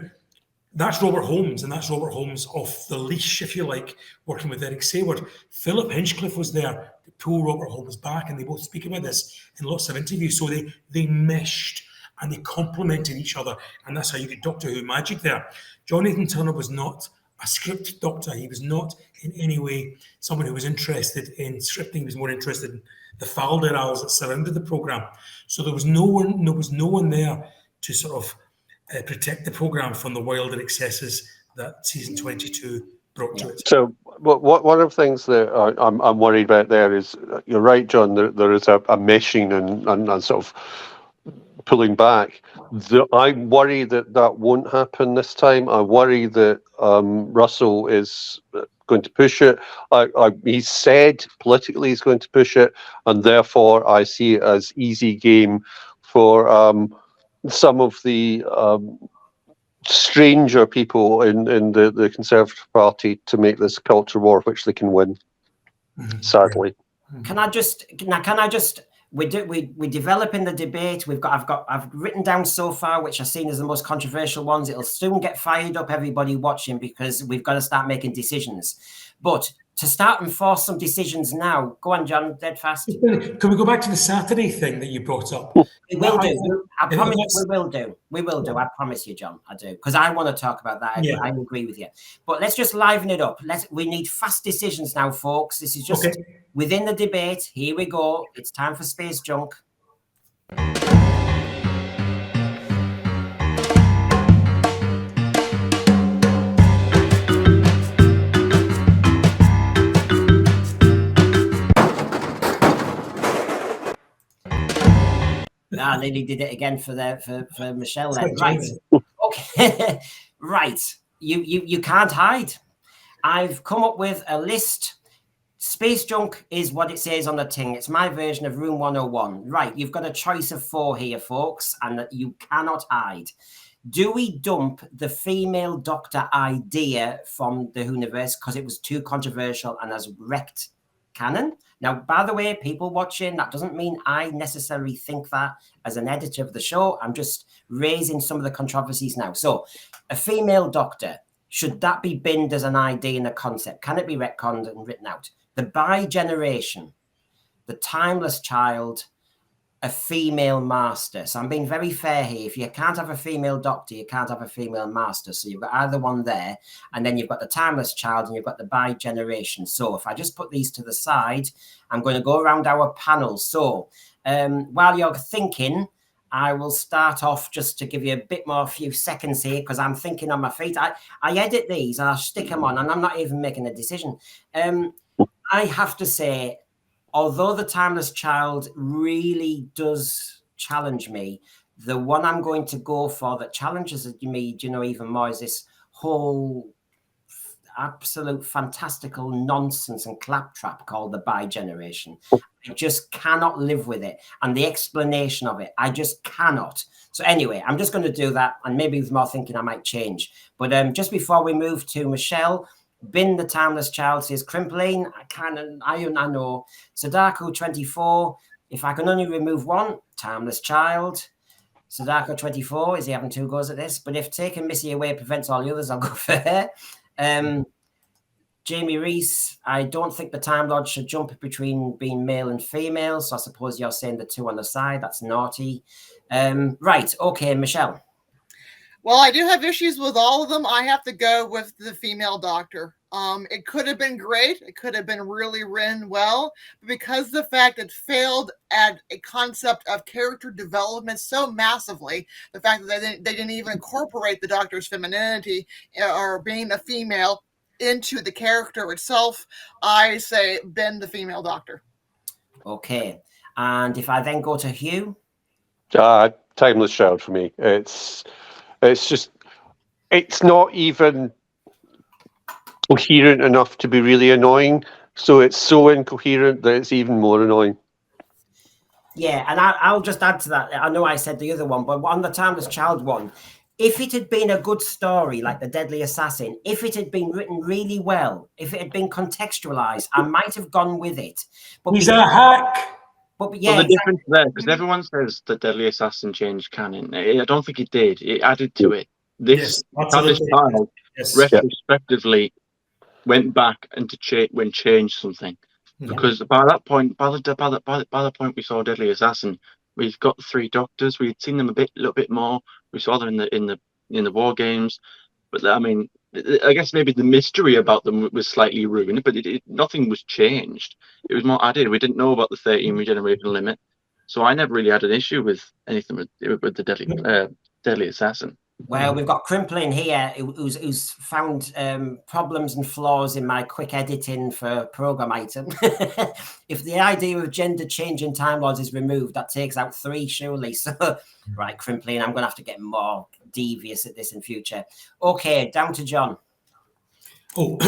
that's Robert Holmes, and that's Robert Holmes off the leash, if you like, working with Eric Saywood. Philip Hinchcliffe was there to pull Robert Holmes back, and they both speak about this in lots of interviews. So they meshed and they complemented each other, and that's how you get Doctor Who magic there. John Nathan Turner was not a script doctor. He was not in any way someone who was interested in scripting. He was more interested in the falderals that surrounded the programme. So there was no one there to sort of protect the program from the wilder excesses that season 22 brought to it. So, one of the things that I'm worried about there is, you're right, John. There is a meshing and sort of pulling back. I worry that won't happen this time. I worry that Russell is going to push it. He said politically he's going to push it, and therefore I see it as easy game for some of the stranger people in the Conservative Party to make this culture war, which they can win. Sadly. Can I just we're developing the debate. I've written down so far, which are seen as the most controversial ones. It'll soon get fired up, everybody watching, because we've got to start making decisions. But to start and force some decisions now, go on, John, dead fast. Can we go back to the Saturday thing that you brought up? We will do. I promise we will do. We will do. I promise you, John. I do, because I want to talk about that. I agree with you. But let's just liven it up. We need fast decisions now, folks. This is just within the debate. Here we go. It's time for Space Junk. I nearly did it again for Michelle then. Right. Okay. Right. You can't hide. I've come up with a list. Space Junk is what it says on the thing. It's my version of Room 101. Right. You've got a choice of 4 here, folks, and you cannot hide. Do we dump the female doctor idea from the Whoniverse because it was too controversial and has wrecked canon? Now, by the way, people watching, that doesn't mean I necessarily think that as an editor of the show. I'm just raising some of the controversies now. So, a female doctor, should that be binned as an idea and a concept? Can it be retconned and written out? The bi-generation, the timeless child, a female master. So I'm being very fair here. If you can't have a female doctor, you can't have a female master. So you've got either one there, and then you've got the timeless child and you've got the bi-generation. So if I just put these to the side, I'm going to go around our panel. So while you're thinking, I will start off just to give you a bit more, a few seconds here, because I'm thinking on my feet. I edit these and I stick them on, and I'm not even making a decision. I have to say, although the timeless child really does challenge me, the one I'm going to go for that challenges me, even more is this whole absolute fantastical nonsense and claptrap called the bi-generation. I just cannot live with it. And the explanation of it, I just cannot. So anyway, I'm just going to do that. And maybe with more thinking, I might change. But just before we move to Michelle, bin the timeless child, says Crimpling. I know. Sadako 24. If I can only remove one, timeless child. Sadako 24. Is he having 2 goes at this? But if taking Missy away prevents all the others, I'll go for her. Jamie Reese. I don't think the Time Lord should jump between being male and female. So I suppose you're saying the 2 on the side. That's naughty. Right. Okay, Michelle. Well, I do have issues with all of them. I have to go with the female doctor. It could have been great. It could have been really written well. But because the fact it failed at a concept of character development so massively, the fact that they didn't even incorporate the doctor's femininity or being a female into the character itself, I say bin the female doctor. Okay. And if I then go to Hugh? Timeless child for me. It's not even coherent enough to be really annoying. So it's so incoherent that it's even more annoying. Yeah, and I'll just add to that. I know I said the other one, but on the Timeless Child one, if it had been a good story like The Deadly Assassin, if it had been written really well, if it had been contextualized, I might have gone with it. But he's a hack. But yeah, well, the difference there, because everyone says The Deadly Assassin changed canon. I don't think it did. It added to it. This child retrospectively went back and changed something. Because by that point, by the point we saw Deadly Assassin, we've got 3 doctors. We had seen them a little bit more. We saw them in the war games, but I mean, I guess maybe the mystery about them was slightly ruined. But nothing was changed. It was more added. We didn't know about the 13 regeneration limit, so I never really had an issue with anything with the Deadly deadly assassin. Well, we've got Crimpling here, who's found problems and flaws in my quick editing for program item. If the idea of gender change in Time Lords is removed, that takes out 3 surely. So, right, Crimpling, I'm going to have to get more devious at this in future. Okay, down to John. Oh,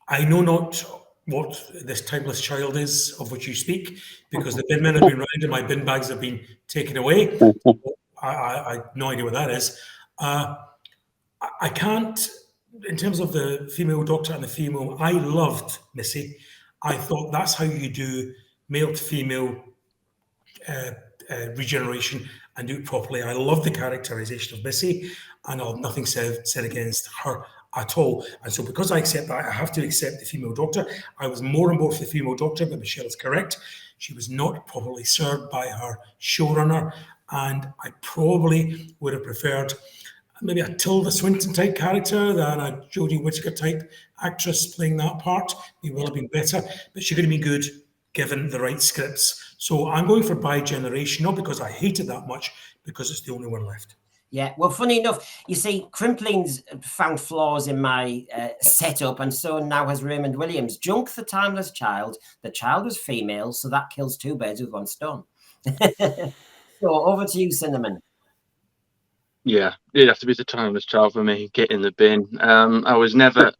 I know not what this timeless child is of which you speak, because the bin men have been round and my bin bags have been taken away. I have no idea what that is. I can't, in terms of the female doctor and the female, I loved Missy. I thought that's how you do male to female regeneration and do it properly. I love the characterization of Missy, and I'll have nothing said against her at all. And so because I accept that, I have to accept the female doctor. I was more on board for the female doctor, but Michelle is correct. She was not properly served by her showrunner, and I probably would have preferred maybe a Tilda Swinton type character than a Jodie Whittaker type actress playing that part. It will have been better, but she could have been good given the right scripts. So I'm going for bi-generation, not because I hate it that much, because it's the only one left. Yeah, well, funny enough, you see, Crimpling's found flaws in my setup, and so now has Raymond Williams. Junk the timeless child. The child was female, so that kills 2 birds with 1 stone. So over to you, Cinnamon. Yeah, it'd have to be the timeless child for me. Get in the bin. I was never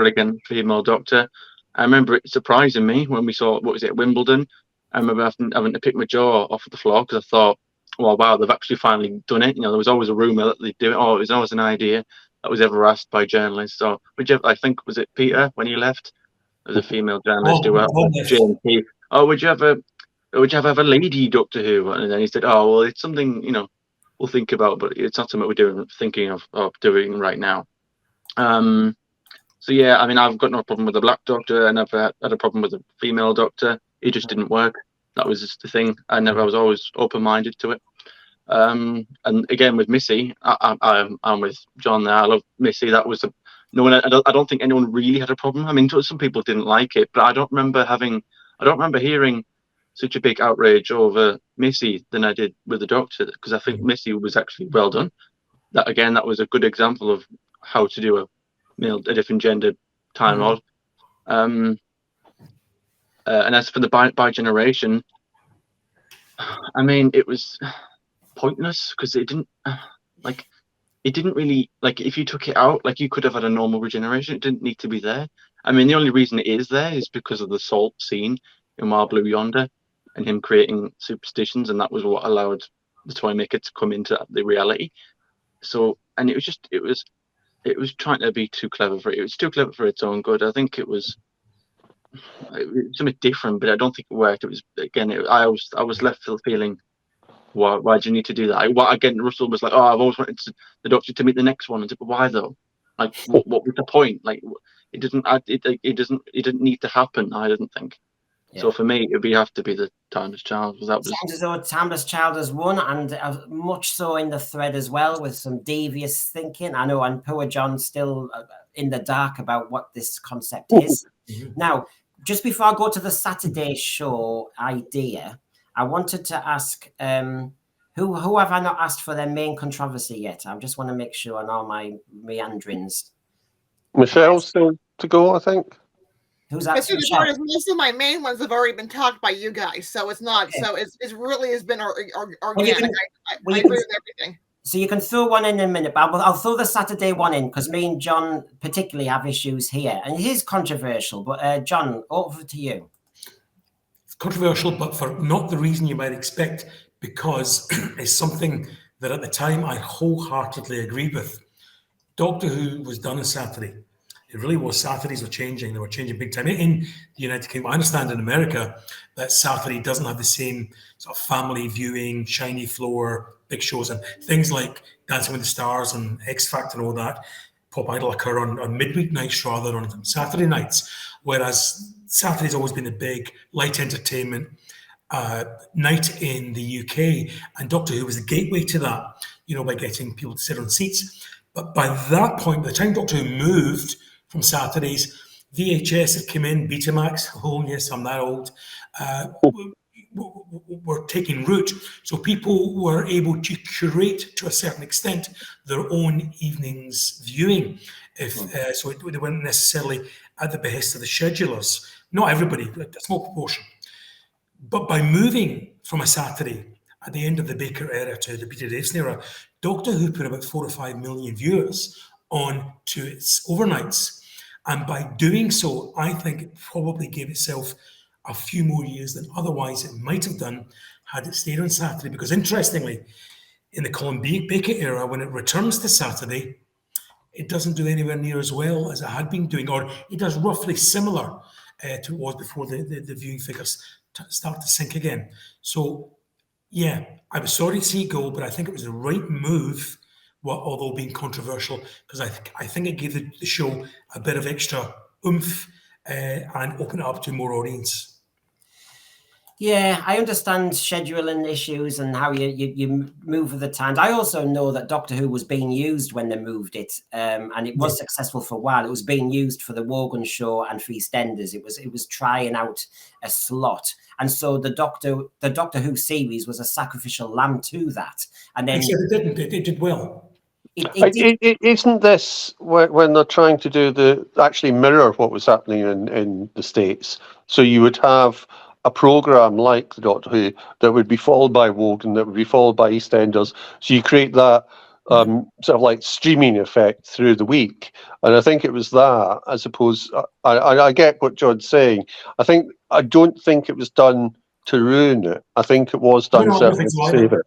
against female doctor. I remember it surprising me when we saw, what was it, at Wimbledon. I remember having to pick my jaw off the floor because I thought, well, wow, they've actually finally done it. You know, there was always a rumor that they'd do it. Oh, it was always an idea that was ever asked by journalists. So, I think, was it Peter when he left? There was a female journalist who Jane Keith. Oh, would you ever have a lady Doctor Who? And then he said, oh, well, it's something, you know, we'll think about, but it's not something we're thinking of doing right now. So yeah, I mean, I've got no problem with the Black Doctor, and I've had a problem with the female Doctor. It just didn't work. That was just the thing. I was always open-minded to it. And again with Missy, I'm with John there. I love Missy. That was I don't think anyone really had a problem. I mean, some people didn't like it, but I don't remember hearing such a big outrage over Missy than I did with the Doctor, because I think Missy was actually well done. That was a good example of how to do a different gender Time Lord. And as for the bi generation, I mean, it was pointless because it didn't really, like, if you took it out, like, you could have had a normal regeneration. It didn't need to be there. I mean, the only reason it is there is because of the salt scene in Wild Blue Yonder and him creating superstitions, and that was what allowed the Toymaker to come into the reality. So, and it was trying to be too clever for it. It was too clever for its own good. I think it was something different, but I don't think it worked. It was, again, I was left feeling, why do you need to do that? Again, Russell was like, oh, I've always wanted the Doctor to meet the next one. And said, but why though? Like, what was the point? Like, it didn't need to happen. I didn't think. Yeah. So for me, it would have to be the Timeless Child. Sounds as though Timeless Child has won, and much so in the thread as well, with some devious thinking. I know, and poor John's still in the dark about what this concept is. Now, just before I go to the Saturday show idea, I wanted to ask, who have I not asked for their main controversy yet? I just want to make sure on all my meanderings. Michelle's still to go, I think. Who's that? Most of my main ones have already been talked by you guys, so it's not. Okay. So it's really has been organic. I agree with everything. So you can throw one in a minute, but I'll throw the Saturday one in because me and John particularly have issues here, and it is controversial. But John, over to you. It's controversial, but for not the reason you might expect, because it's something that at the time I wholeheartedly agreed with. Doctor Who was done on Saturday. It really was. Saturdays were changing. They were changing big time. In the United Kingdom, I understand in America that Saturday doesn't have the same sort of family viewing, shiny floor, big shows, and things like Dancing with the Stars and X Factor and all that, Pop Idol occur on midweek nights rather than on Saturday nights. Whereas Saturday's always been a big light entertainment night in the UK, and Doctor Who was the gateway to that, by getting people to sit on seats. But by that point, by the time Doctor Who moved from Saturdays, VHS had come in, Betamax. Oh yes, I'm that old. were taking root. So people were able to curate to a certain extent their own evening's viewing. So they weren't necessarily at the behest of the schedulers. Not everybody, but a small proportion. But by moving from a Saturday at the end of the Baker era to the Peter Davison era, Doctor Who put about 4 or 5 million viewers on to its overnights. And by doing so, I think it probably gave itself a few more years than otherwise it might have done had it stayed on Saturday. Because interestingly, in the Colin Baker era, when it returns to Saturday, it doesn't do anywhere near as well as it had been doing, or it does roughly similar to what was before the viewing figures start to sink again. So, yeah, I was sorry to see it go, but I think it was the right move, although being controversial, because I think it gave the show a bit of extra oomph and opened it up to more audience. Yeah, I understand scheduling issues and how you move with the times. I also know that Doctor Who was being used when they moved it, and it was successful for a while. It was being used for the Wogan show and for EastEnders. It was trying out a slot, and so the Doctor Who series was a sacrificial lamb to that. And then Except it didn't. It did well. Isn't this when they're trying to actually mirror what was happening in the States? So you would have a program like the Doctor Who that would be followed by Wogan, that would be followed by EastEnders. So you create that sort of like streaming effect through the week. And I think it was that, as opposed. I get what John's saying. I don't think it was done to ruin it. I think it was done certainly to save it.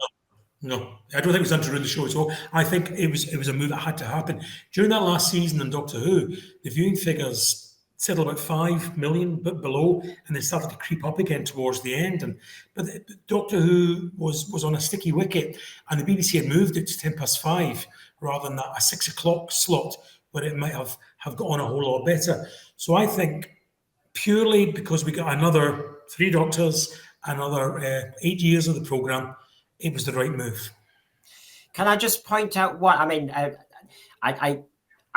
No, I don't think it was done to ruin the show at all. I think it was a move that had to happen. During that last season in Doctor Who, the viewing figures settled about 5 million but below, and they started to creep up again towards the end. But Doctor Who was on a sticky wicket, and the BBC had moved it to 5:10 rather than a 6 o'clock slot where it might have got on a whole lot better. So I think purely because we got another 3 Doctors, another 8 years of the programme, it was the right move. Can I just point out what I mean?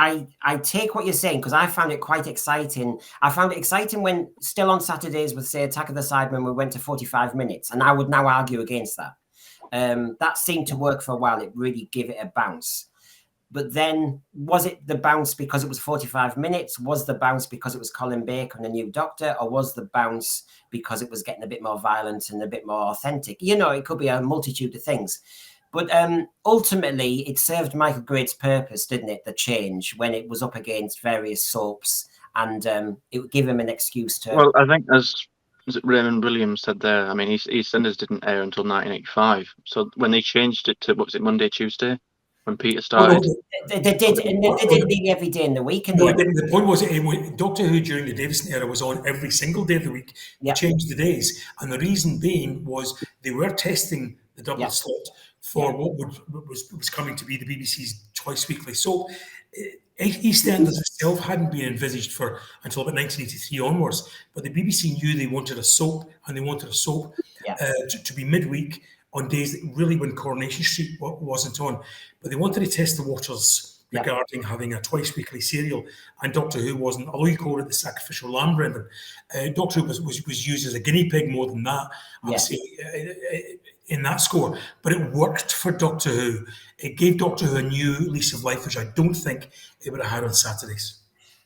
I take what you're saying because I found it quite exciting. I found it exciting when still on Saturdays with, say, Attack of the Cybermen, we went to 45 minutes, and I would now argue against that. That seemed to work for a while. It really gave it a bounce. But then, was it the bounce because it was 45 minutes? Was the bounce because it was Colin Baker and a new Doctor? Or was the bounce because it was getting a bit more violent and a bit more authentic? You know, it could be a multitude of things. But ultimately, it served Michael Grade's purpose, didn't it? The change when it was up against various soaps, and it would give him an excuse to. Well, I think as Raymond Williams said there, I mean, EastEnders didn't air until 1985. So when they changed it to, what was it, Monday, Tuesday? When Peter started, they did, and they did nearly every day in the week. No, the point was, Doctor Who during the Davison era was on every single day of the week. They changed the days, and the reason being was they were testing the double slot for what was coming to be the BBC's twice weekly soap. EastEnders itself hadn't been envisaged until about 1983 onwards, but the BBC knew they wanted a soap, and they wanted a soap to be midweek on days that really when Coronation Street wasn't on. But they wanted to test the waters regarding having a twice weekly serial, and Doctor Who wasn't, although you called it the sacrificial lamb, Brendan, Doctor Who was used as a guinea pig more than that, I would say, in that score. But it worked for Doctor Who. It gave Doctor Who a new lease of life, which I don't think it would have had on Saturdays.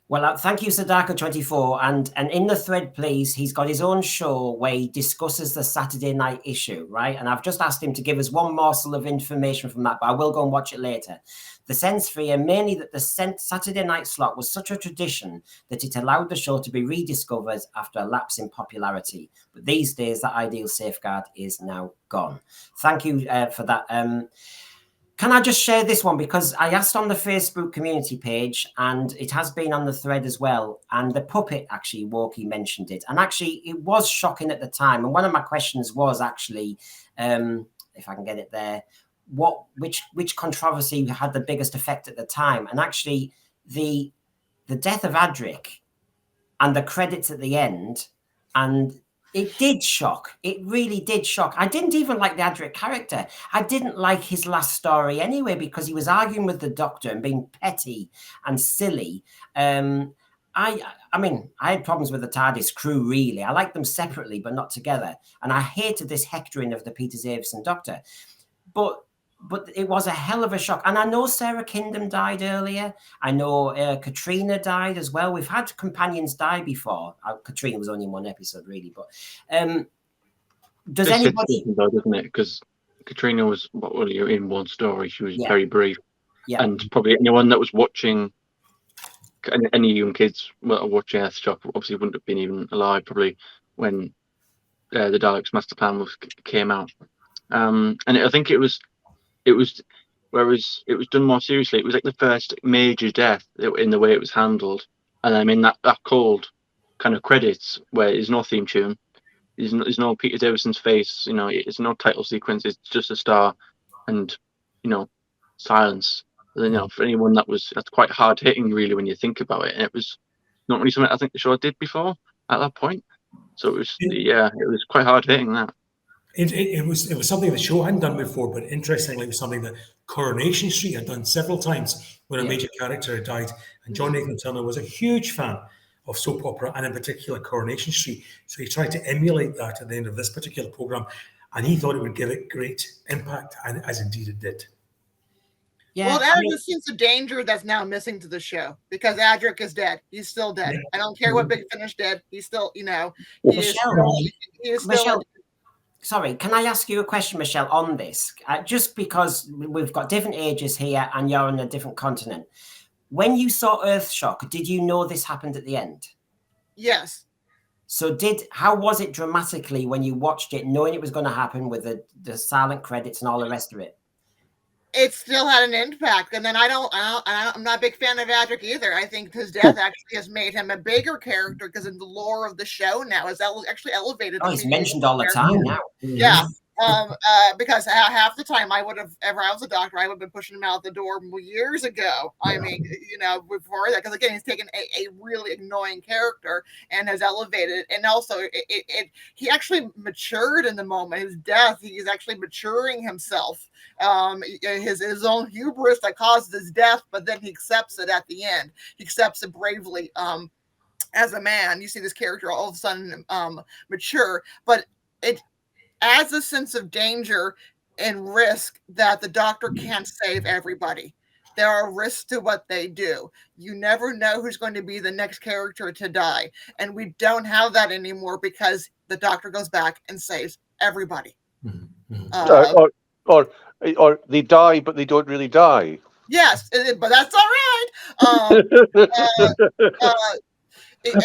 Well, thank you, Sadaka24. And in the thread, please, he's got his own show where he discusses the Saturday night issue, right? And I've just asked him to give us one morsel of information from that, but I will go and watch it later. The sense fear, mainly that the Saturday night slot was such a tradition that it allowed the show to be rediscovered after a lapse in popularity. But these days, that ideal safeguard is now gone. Thank you for that. Can I just share this one? Because I asked on the Facebook community page, and it has been on the thread as well. And the puppet, actually, Walkie mentioned it. And actually, it was shocking at the time. And one of my questions was actually, if I can get it there, which controversy had the biggest effect at the time? And actually, the death of Adric and the credits at the end, and it did shock. It really did shock. I didn't even like the Adric character. I didn't like his last story anyway, because he was arguing with the Doctor and being petty and silly. And I mean, I had problems with the TARDIS crew, really. I liked them separately, but not together. And I hated this hectoring of the Peter Davison Doctor. But it was a hell of a shock. And I know Sarah Kingdom died earlier. I know Katrina died as well. We've had companions die before. Katrina was only in one episode, really. But does anybody... though, doesn't it? Because Katrina was only in one story. She was very brief. Yeah. And probably anyone that was watching, any young kids watching Earthshock obviously wouldn't have been even alive probably when the Daleks Master Plan came out. And I think it was, whereas it was done more seriously, it was like the first major death in the way it was handled. And I mean, that cold kind of credits where there's no theme tune, there's no Peter Davison's face, you know, it's no title sequence, it's just a star and, you know, silence. You know, for anyone that's quite hard hitting, really, when you think about it. And it was not really something I think the show did before at that point. So it was, it was quite hard hitting that. It was something the show hadn't done before, but interestingly, it was something that Coronation Street had done several times when a major character had died. And John Nathan Turner was a huge fan of soap opera, and in particular Coronation Street. So he tried to emulate that at the end of this particular program, and he thought it would give it great impact, and as indeed it did. Yeah, well, it added a sense of danger that's now missing to the show because Adric is dead. He's still dead. I don't care what Big Finish did. He's still, you know, he is still. Sorry, can I ask you a question, Michelle, on this? Just because we've got different ages here and you're on a different continent. When you saw Earthshock, did you know this happened at the end? Yes. So how was it dramatically when you watched it, knowing it was going to happen with the silent credits and all the rest of it? It still had an impact, and then I'm not a big fan of Adric either. I think his death actually has made him a bigger character because in the lore of the show now is actually elevated. Oh, he's mentioned all the time now. Yeah. Because half the time I was a doctor, I would have been pushing him out the door years ago. I mean, you know, before that, because again, he's taken a really annoying character and has elevated, and also he actually matured in the moment. His death, he's actually maturing himself. His own hubris that caused his death, but then he accepts it at the end. He accepts it bravely. As a man, you see this character all of a sudden mature, but it adds a sense of danger and risk that the Doctor can't save everybody. There are risks to what they do. You never know who's going to be the next character to die. And we don't have that anymore because the Doctor goes back and saves everybody. Or they die, but they don't really die. Yes, but that's all right. And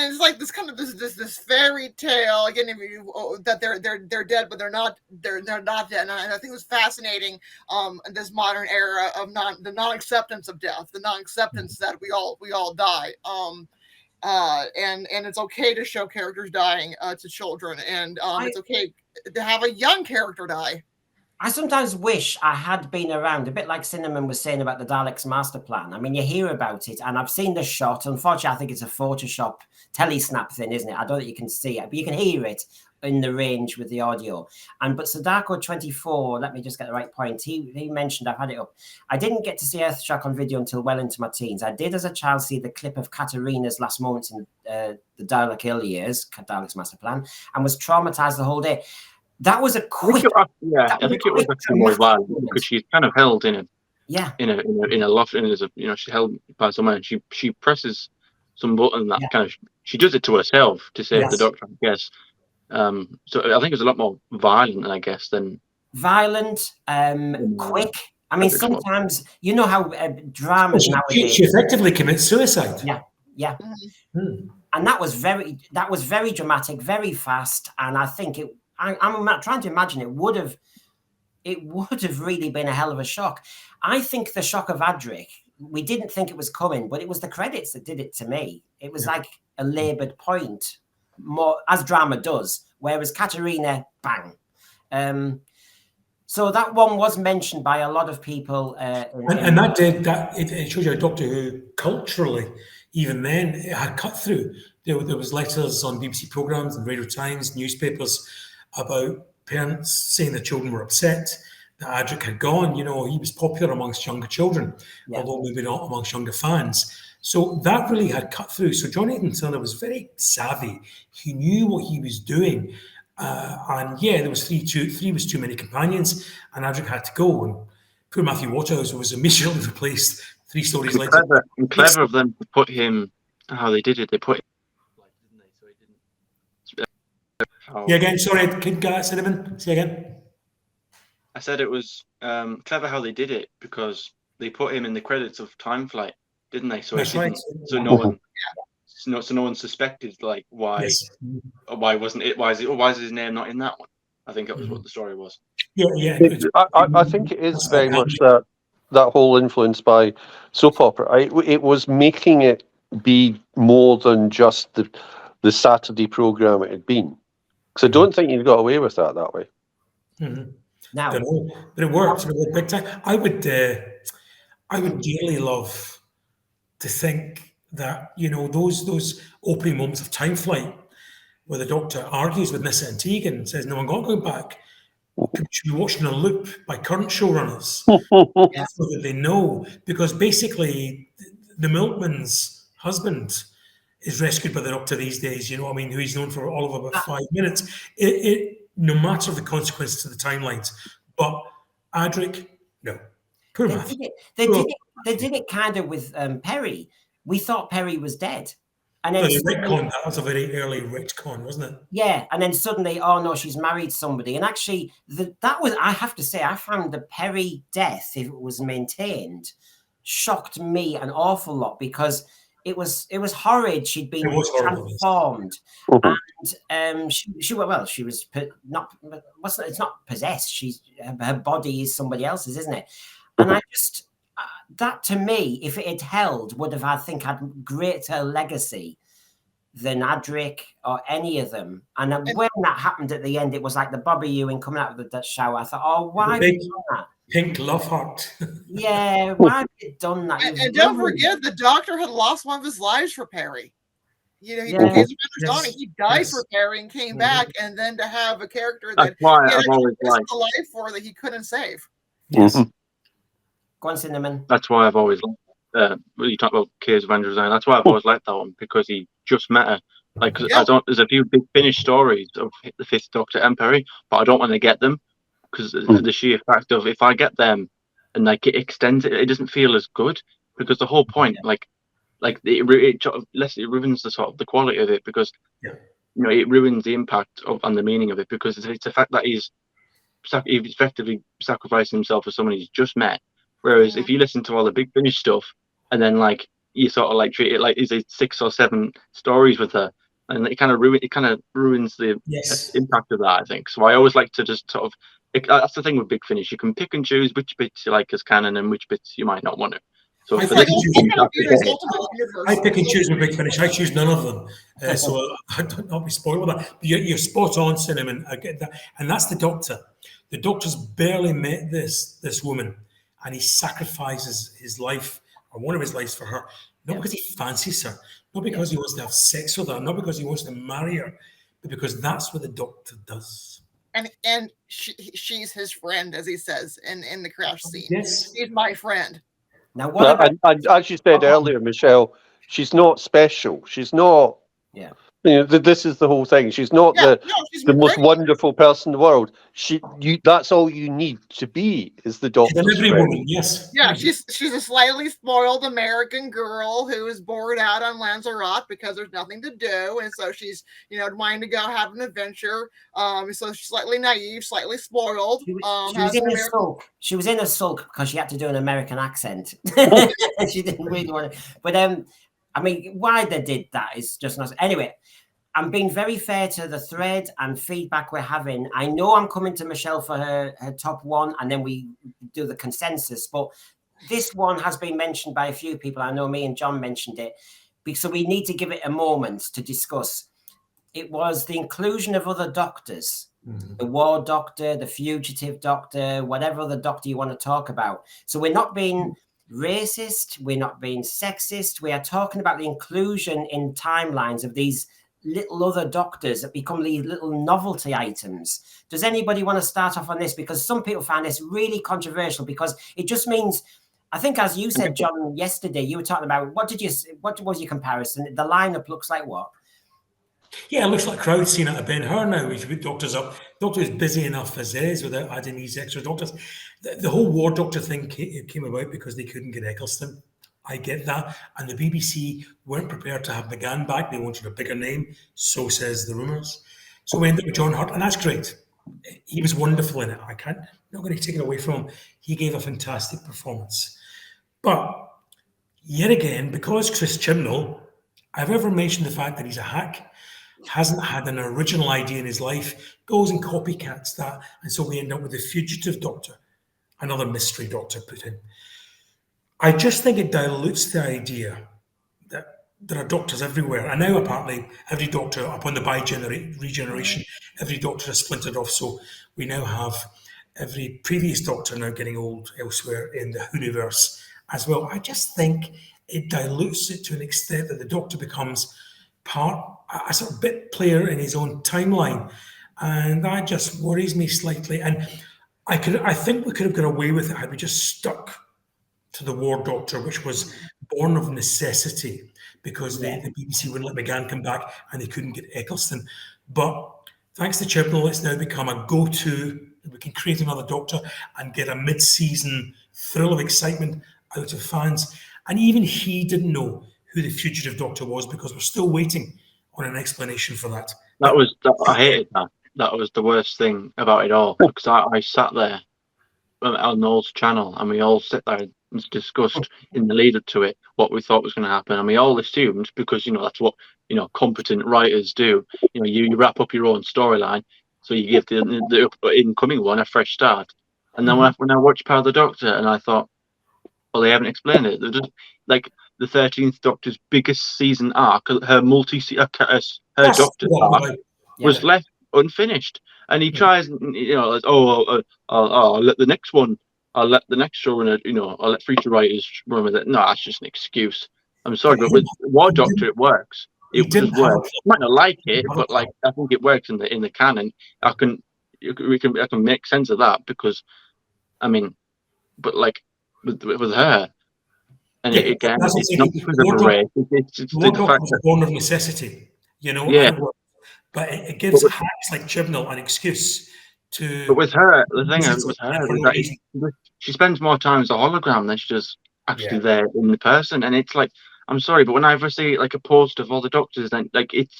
it's like this kind of this fairy tale again that they're dead, but they're not dead. And I think it was fascinating in this modern era of the non-acceptance of death, the non-acceptance that we all die. And it's okay to show characters dying to children, and it's okay to have a young character die. I sometimes wish I had been around, a bit like Cinnamon was saying about the Daleks Master Plan. I mean, you hear about it, and I've seen the shot. Unfortunately, I think it's a Photoshop telesnap thing, isn't it? I don't think you can see it, but you can hear it in the range with the audio. But Sadako24, let me just get the right point. He mentioned, I've had it up. I didn't get to see Earthshock on video until well into my teens. I did, as a child, see the clip of Katarina's last moments in the Dalek early years, Daleks Master Plan, and was traumatized the whole day. That was a quick. I think it was actually more violent because she's kind of held in a loft, and she's held by someone, and she presses some button that kind of she does it to herself to save the Doctor, I guess. So I think it's a lot more violent, I guess, than violent, quick. I mean, sometimes you know how dramas nowadays. She effectively commits suicide. Yeah. And that was very dramatic, very fast, and I think it. I'm trying to imagine it would have really been a hell of a shock. I think the shock of Adric, we didn't think it was coming, but it was the credits that did it to me. It was like a laboured point, more as drama does, whereas Katarina, bang. So that one was mentioned by a lot of people. And it shows you how Doctor Who culturally, even then, it had cut through. There was letters on BBC programmes and Radio Times, newspapers, about parents saying their children were upset, that Adric had gone. You know, he was popular amongst younger children, Yeah. although maybe not amongst younger fans. So that really had cut through. So John Nathan Turner was very savvy. He knew what he was doing. And yeah, there was three was too many companions, and Adric had to go. And poor Matthew Waterhouse was immediately replaced 3 stories later. Clever of them to put him how they did it. They put him, didn't they? So he didn't. Yeah, again, sorry, Cinnamon. Say again. I said it was clever how they did it because they put him in the credits of Time Flight, didn't they? So That's right. So no one, so no one suspected like why. Yes. Why wasn't it? Why is his name not in that one? I think that was what the story was. Yeah. I think it is very much that whole influence by soap opera. It was making it be more than just the Saturday program it had been. Because I don't think you got away with that way. Mm-hmm. Now, but it worked. It worked big time. I would dearly love to think that, you know, those opening moments of Time Flight where the Doctor argues with Nissa and Tegan and says, "No, I'm not going back." People should be watching a loop by current showrunners so that they know, because basically the milkman's husband is rescued by the Doctor these days. You know what I mean? Who he's known for all of about 5 minutes. No matter the consequences to the timelines, but Adric, no. Poor Matthew. They did it kind of with Perry. We thought Perry was dead. And then that was a very early retcon, wasn't it? Yeah, and then suddenly, oh no, she's married somebody. And actually, that was, I have to say, I found the Perry death, if it was maintained, shocked me an awful lot because it was horrid. She'd been transformed, and she was not. It's not possessed. Her body is somebody else's, isn't it? And I just. That to me, if it had held, would have, I think, had greater legacy than Adric or any of them. And when that happened at the end, it was like the Bobby Ewing coming out of the shower. I thought, oh, why have you done that? Pink love heart. Yeah, why have you done that? And don't forget, the Doctor had lost one of his lives for Perry. You know, he died for Perry and came back, and then to have a character that he had a life for that he couldn't save. Yes. Go on, Cinnamon. That's why I've always when you talk about Caves of Androzani, that's why I've always liked that one, because he just met her. Like, there's a few big Finnish stories of the Fifth Doctor and Perry, but I don't want to get them because the sheer fact of if I get them and like it extends it doesn't feel as good, because the whole point it ruins the sort of the quality of it, because you know it ruins the impact and the meaning of it, because it's the fact that he's effectively sacrificing himself for someone he's just met. Whereas if you listen to all the big Finnish stuff and then like you sort of like treat it like is it 6 or 7 stories with her, and it kind of ruins the impact of that, I think. So I always like to just sort of that's the thing with Big Finish. You can pick and choose which bits you like as canon and which bits you might not want to. So I pick and choose with Big Finish. I choose none of them. So I don't not be spoiled with that. But you're spot on, Cinnamon. I get that. And that's the Doctor. The Doctor's barely met this woman, and he sacrifices his life, or one of his lives, for her. Not because he fancies her, not because he wants to have sex with her, not because he wants to marry her, but because that's what the Doctor does. And she's his friend, as he says in the crash scene. Yes. She's my friend. Now, what about... as you said earlier, Michelle, she's not special. She's not. Yeah. You know, this is the whole thing. She's not the most wonderful person in the world. That's all you need to be is the Doctor's friend. Woman, yes. Yeah, she's a slightly spoiled American girl who is bored out on Lanzarote because there's nothing to do, and so she's wanting to go have an adventure. So she's slightly naive, slightly spoiled. She was in a sulk because she had to do an American accent. She didn't really want to, but I mean, why they did that is just not. Anyway, I'm being very fair to the thread and feedback we're having. I know I'm coming to Michelle for her top one, and then we do the consensus. But this one has been mentioned by a few people. I know me and John mentioned it. So we need to give it a moment to discuss. It was the inclusion of other doctors. Mm-hmm. The War Doctor, the Fugitive Doctor, whatever other doctor you want to talk about. So we're not being racist, we're not being sexist, we are talking about the inclusion in timelines of these little other doctors that become these little novelty items. Does anybody want to start off on this? Because some people find this really controversial, because it just means, I think, as you said, John, yesterday, you were talking about, what was your comparison? The lineup looks like what? Yeah, it looks like a crowd scene at a Ben Hur now. We should put doctors up. Doctor is busy enough as is without adding these extra doctors. The whole war doctor thing came about because they couldn't get Eccleston. I get that. And the BBC weren't prepared to have McGann back. They wanted a bigger name. So says the rumours. So we ended up with John Hurt, and that's great. He was wonderful in it. Not going to take it away from him. He gave a fantastic performance. But yet again, because Chris Chibnall, I've ever mentioned the fact that he's a hack, hasn't had an original idea in his life, goes and copycats that, and so we end up with the fugitive doctor, another mystery doctor put in. I just think it dilutes the idea that there are doctors everywhere, and now apparently every doctor, upon the regeneration, every doctor has splintered off, so we now have every previous doctor now getting old elsewhere in the universe as well. I just think it dilutes it to an extent that the doctor becomes a sort of bit player in his own timeline, and that just worries me slightly. And I think we could have got away with it had we just stuck to the War Doctor, which was born of necessity because the BBC wouldn't let McGann come back and they couldn't get Eccleston. But thanks to Chibnall, it's now become a go-to. We can create another Doctor and get a mid-season thrill of excitement out of fans. And even he didn't know who the fugitive doctor was, because we're still waiting on an explanation for that. I hated that. That was the worst thing about it all, because I sat there on Noel's channel and we all sat there and discussed in the lead up to it what we thought was going to happen, and we all assumed, because that's what competent writers do. You wrap up your own storyline, so you give the incoming one a fresh start. And then when I watched Power of the Doctor, and I thought, well, they haven't explained it. They're just like the 13th Doctor's biggest season arc, her Doctor's arc was left unfinished, and he tries, I'll let the next one, I'll let the next showrunner, I'll let future writers run with it. No, that's just an excuse. I'm sorry, but with War Doctor, it works. It just works. I might not like it, but I think it works in the canon. I can make sense of that, because, but with her, and again, it's not because of a race. It's the fact that born of necessity, but it gives hacks like Chibnall an excuse to. But with her, the thing with her is that she spends more time as a hologram than she does actually there in the person, and it's like, I'm sorry, but when I ever see a poster of all the doctors, then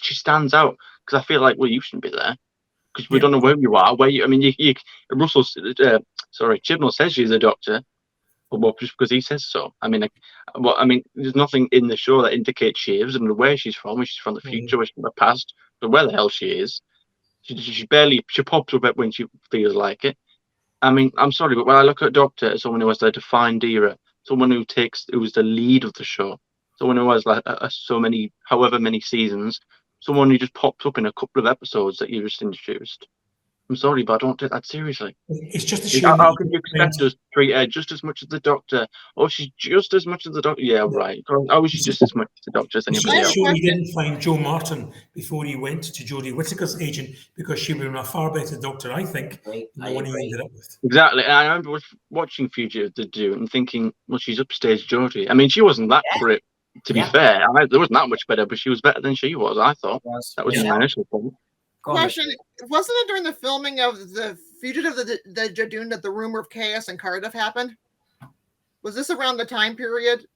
she stands out, because I feel like, well, you shouldn't be there, because we don't know where you are. Chibnall says she's a doctor. Well, just because he says so. There's nothing in the show that indicates she is, and where she's from. She's from the future, she's from the past, but where the hell she is. She pops up when she feels like it. I'm sorry, but when I look at Doctor as someone who has a defined era, someone who's the lead of the show, someone who has however many seasons, someone who just pops up in a couple of episodes that you just introduced. I'm sorry, but I don't take that seriously. It's just a shame. How can you expect us to treat her just as much as the Doctor? Oh, she's just as much as the Doctor. Yeah, right. How is she just as much as the Doctor as anybody else? He didn't find Jo Martin before he went to Jodie Whittaker's agent, because she would have been a far better Doctor, I think, than the one he ended up with. Exactly. And I remember watching Fugitive the Do and thinking, well, she's upstage Jodie. She wasn't that great, to be fair. There wasn't that much better, but she was better than she was, I thought. That was my initial point. Question: wasn't it during the filming of the Fugitive of the Jadoon that the rumor of chaos in Cardiff happened? Was this around the time period?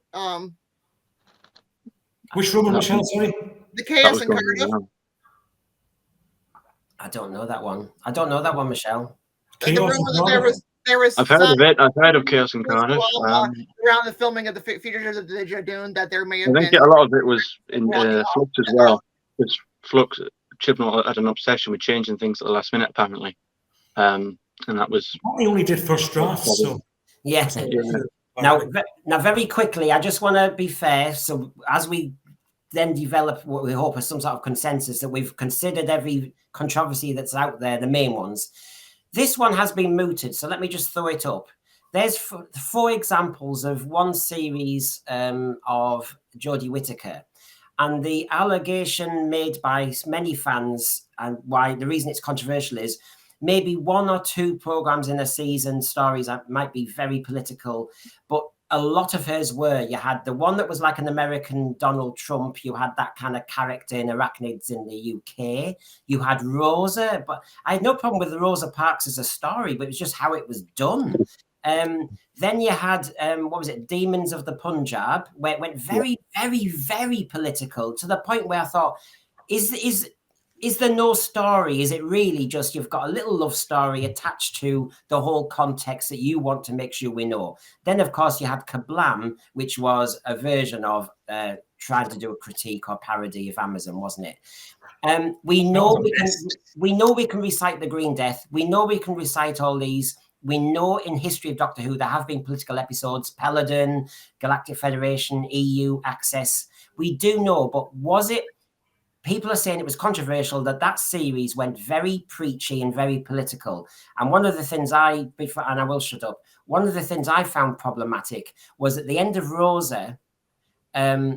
Which rumor, Michelle? Sorry, the chaos in Cardiff. I don't know that one, Michelle. The rumor that there was. I've heard of it. I've heard of chaos in Cardiff. Around the filming of the Fugitive of the Jadoon, that there may have been. I think a lot of it was in Flux as well. Because Flux. Chibnall had an obsession with changing things at the last minute, apparently, and that was. He only did first drafts, so yes. Now, very quickly, I just want to be fair. So, as we then develop what we hope is some sort of consensus, that we've considered every controversy that's out there, the main ones. This one has been mooted, so let me just throw it up. There's 4 examples of one series of Jodie Whittaker. And the allegation made by many fans, and why the reason it's controversial, is maybe 1 or 2 programs in a season, stories that might be very political, but a lot of hers were. You had the one that was like an American Donald Trump. You had that kind of character in Arachnids in the UK. You had Rosa, but I had no problem with Rosa Parks as a story, but it was just how it was done. Then you had, what was it, Demons of the Punjab, where it went very, very, very political, to the point where I thought, is there no story? Is it really just you've got a little love story attached to the whole context that you want to make sure we know? Then, of course, you had Kablam, which was a version of trying to do a critique or parody of Amazon, wasn't it? We know we can recite the Green Death. We know we can recite all these. We know in history of Doctor Who there have been political episodes: Peladon, Galactic Federation, EU, Access. We do know, but was it? People are saying it was controversial that series went very preachy and very political. And one of the things and I will shut up, one of the things I found problematic was at the end of Rosa,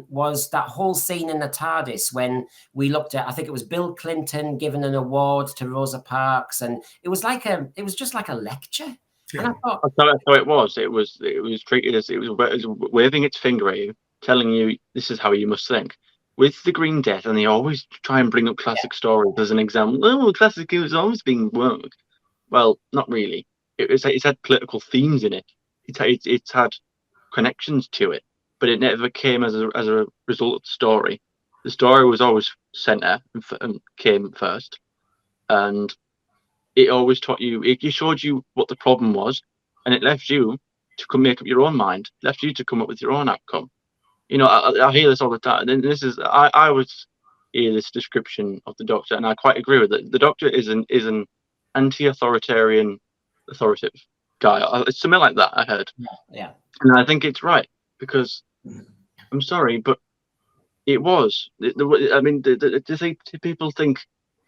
was that whole scene in the TARDIS when we looked at, I think it was Bill Clinton giving an award to Rosa Parks, and it was just like a lecture. Yeah. And I thought, that's how it was. It was treated as it was waving its finger at you, telling you this is how you must think. With the Green Death, and they always try and bring up classic stories as an example. Oh, classic has always been worked. Well, not really. It's had political themes in it. It's had connections to it, but it never came as a result of the story. The story was always center and came first, and it always taught you. It showed you what the problem was, and it left you to make up your own mind. Left you to come up with your own outcome. You know, I hear this all the time. And this is I would hear this description of the Doctor, and I quite agree with it. The Doctor is an anti-authoritarian, authoritative guy. It's something like that. I heard. Yeah. And I think it's right, because I'm sorry, but it was. I mean, do people think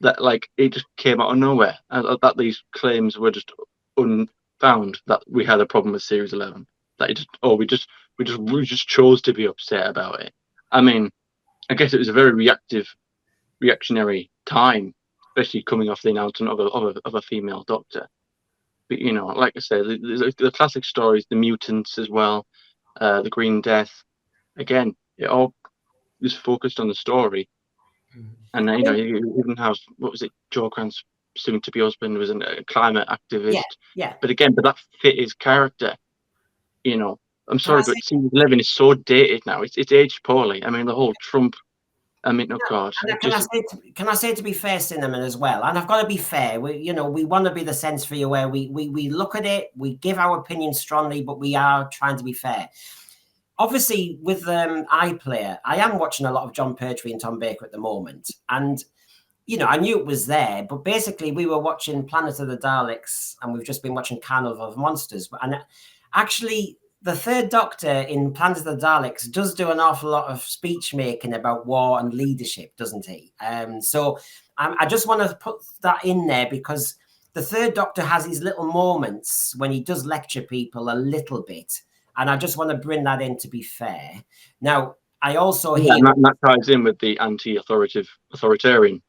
that like it just came out of nowhere, and that these claims were just unfound, that we had a problem with Series 11? That it just, we just chose to be upset about it. I mean, I guess it was a very reactionary time, especially coming off the announcement of a female Doctor. But you know, like I said, the classic stories, the mutants as well, the Green Death. Again, it all was focused on the story, and you know, you even have, what was it, Joe Grant's soon-to-be husband was a climate activist. Yeah. But that fit his character. You know, I'm sorry, but Series 11 is so dated now. It's aged poorly. I mean, the whole Trump. I mean, oh God. Can I say to be fair, Cinnamon, as well? And I've got to be fair. We want to be the sense for you, where we look at it, we give our opinion strongly, but we are trying to be fair. Obviously, with iPlayer, I am watching a lot of John Pertwee and Tom Baker at the moment, and you know, I knew it was there, but basically, we were watching Planet of the Daleks, and we've just been watching Carnival of Monsters, and actually, the Third Doctor in Planet of the Daleks does do an awful lot of speech making about war and leadership, doesn't he? So I just want to put that in there, because the Third Doctor has his little moments when he does lecture people a little bit, and I just want to bring that in to be fair. Now, I also hear and that ties in with the authoritarian.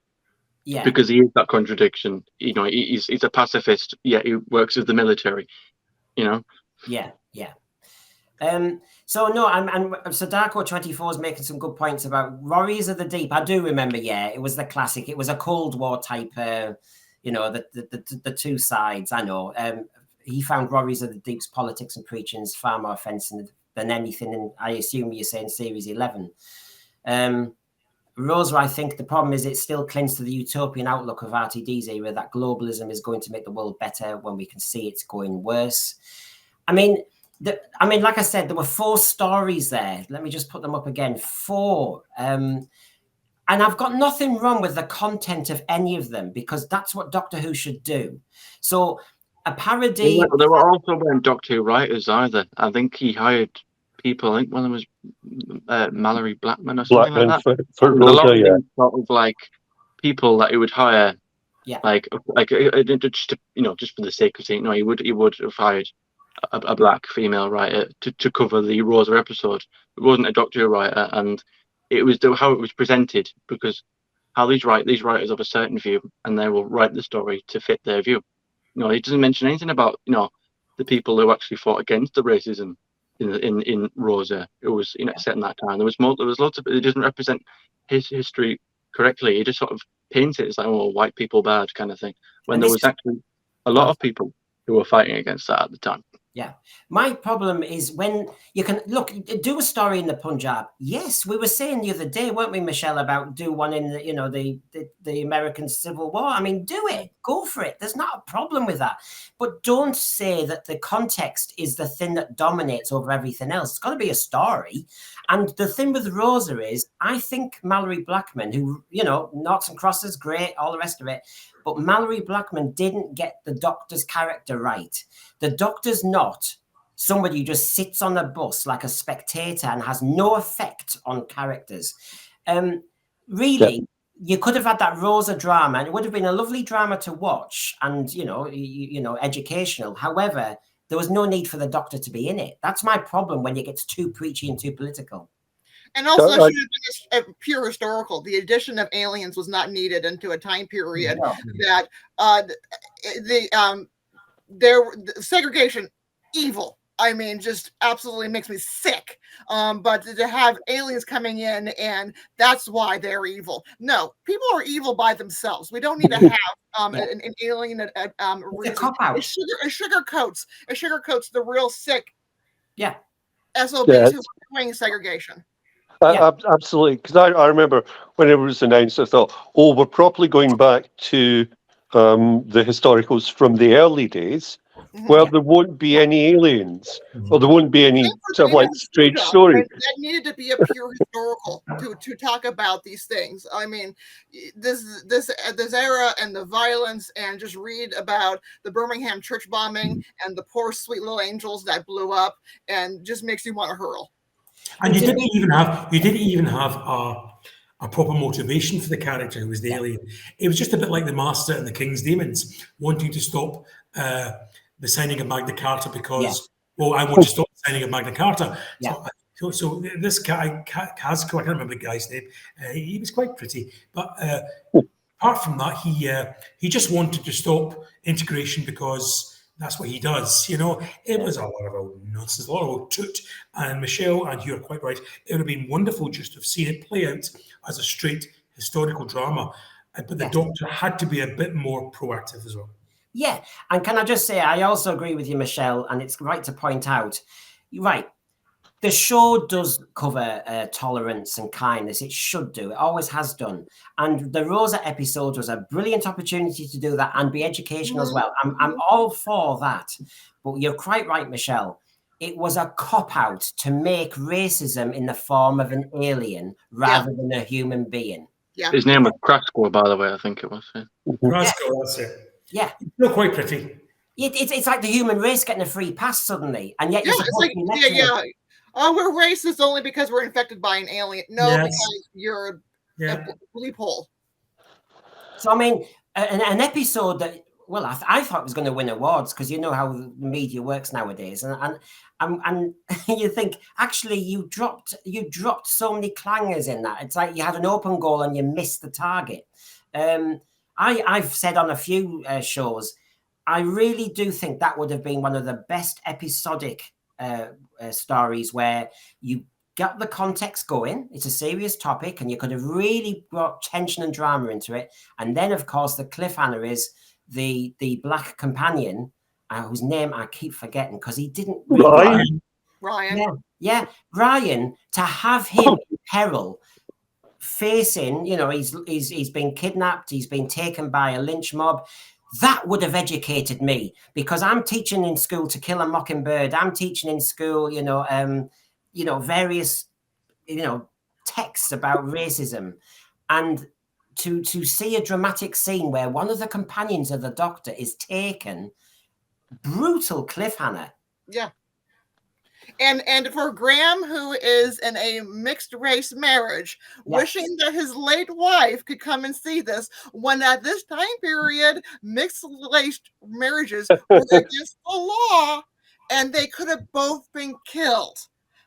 Yeah, because he is that contradiction. You know, he's a pacifist, yet he works with the military. You know. Yeah. So no, and Sadako 24 is making some good points about Warriors of the Deep. I do remember, it was the classic. It was a Cold War type, you know, the two sides. I know. He found Warriors of the Deep's politics and preachings far more offensive than anything in, I assume you're saying, Series 11. Rosa, I think the problem is it still clings to the utopian outlook of RTD's era, that globalism is going to make the world better when we can see it's going worse. I mean, like I said, there were 4 stories there. Let me just put them up again. 4. And I've got nothing wrong with the content of any of them, because that's what Doctor Who should do. So a parody. There were also weren't Doctor Who writers either. I think he hired people. I think one of them was Mallory Blackman or something like that. For Rosa, yeah. Sort of like people that he would hire. Yeah. Like just to, you know, just for the sake of saying, no, he would have hired a black female writer to cover the Rosa episode. It wasn't a Doctor Who writer, and it was how it was presented, because how these writers have a certain view, and they will write the story to fit their view. He doesn't mention anything about the people who actually fought against the racism in Rosa, who was set in that time. There was lots of it. Doesn't represent his history correctly. He just sort of paints it as like, oh, white people bad kind of thing, when there was actually a lot of people who were fighting against that at the time. Yeah, my problem is when you can do a story in the Punjab. Yes, we were saying the other day, weren't we, Michelle, about do one in the American Civil War. I mean, do it, go for it. There's not a problem with that, but don't say that the context is the thing that dominates over everything else. It's got to be a story. And the thing with Rosa is, I think Mallory Blackman, who noughts and crosses, great, all the rest of it. But Mallory Blackman didn't get the Doctor's character right. The Doctor's not somebody who just sits on a bus like a spectator and has no effect on characters. Really, you could have had that Rosa drama, and it would have been a lovely drama to watch, and educational. However, there was no need for the Doctor to be in it. That's my problem when it gets too preachy and too political. And also, it should have been pure historical. The addition of aliens was not needed into a time period that the segregation, evil. I mean, just absolutely makes me sick. But to have aliens coming in, and that's why they're evil. No, people are evil by themselves. We don't need to have an alien reason. It sugarcoats the real sick. Yeah. SOBs who are doing segregation. Absolutely, because I remember when it was announced, I thought, we're properly going back to the historicals from the early days, where there won't be any aliens, or there won't be any sort of like strange story. That needed to be a pure historical to talk about these things. I mean, this era and the violence, and just read about the Birmingham church bombing and the poor sweet little angels that blew up, and just makes you want to hurl. And you didn't even have a proper motivation for the character who was the alien. It was just a bit like the Master and the King's Demons wanting to stop the signing of Magna Carta because, I want to stop the signing of Magna Carta. So this guy, Kazko, I can't remember the guy's name. He was quite pretty, but apart from that, he just wanted to stop integration because that's what he does. It was a lot of old nonsense, a lot of old toot. And Michelle, and you're quite right, it would have been wonderful just to have seen it play out as a straight historical drama. But the Doctor had to be a bit more proactive as well. Yeah. And can I just say, I also agree with you, Michelle, and it's right to point out, the show does cover tolerance and kindness. It should do. It always has done. And the Rosa episode was a brilliant opportunity to do that and be educational as well. I'm all for that. But you're quite right, Michelle. It was a cop-out to make racism in the form of an alien rather than a human being. Yeah. His name was Krasko, by the way, I think it was. Krasko, that's it. Yeah. You're quite pretty. It's like the human race getting a free pass suddenly. And yet oh, we're racist only because we're infected by an alien. No, because you're a loophole. So, I mean, an episode that, I thought was going to win awards because you know how the media works nowadays. And you think, actually, you dropped so many clangers in that. It's like you had an open goal and you missed the target. I've said on a few shows, I really do think that would have been one of the best episodic stories where you got the context going. It's a serious topic and you could have really brought tension and drama into it. And then, of course, the cliffhanger is the black companion, whose name I keep forgetting because he didn't really Ryan. Yeah, Ryan, to have him in peril, facing, he's been kidnapped, he's been taken by a lynch mob. That would have educated me because I'm teaching in school To Kill a Mockingbird. I'm teaching in school, various, texts about racism. And to see a dramatic scene where one of the companions of the Doctor is taken, brutal cliffhanger. Yeah. And for Graham, who is in a mixed race marriage, wishing that his late wife could come and see this, when at this time period, mixed race marriages were against the law, and they could have both been killed.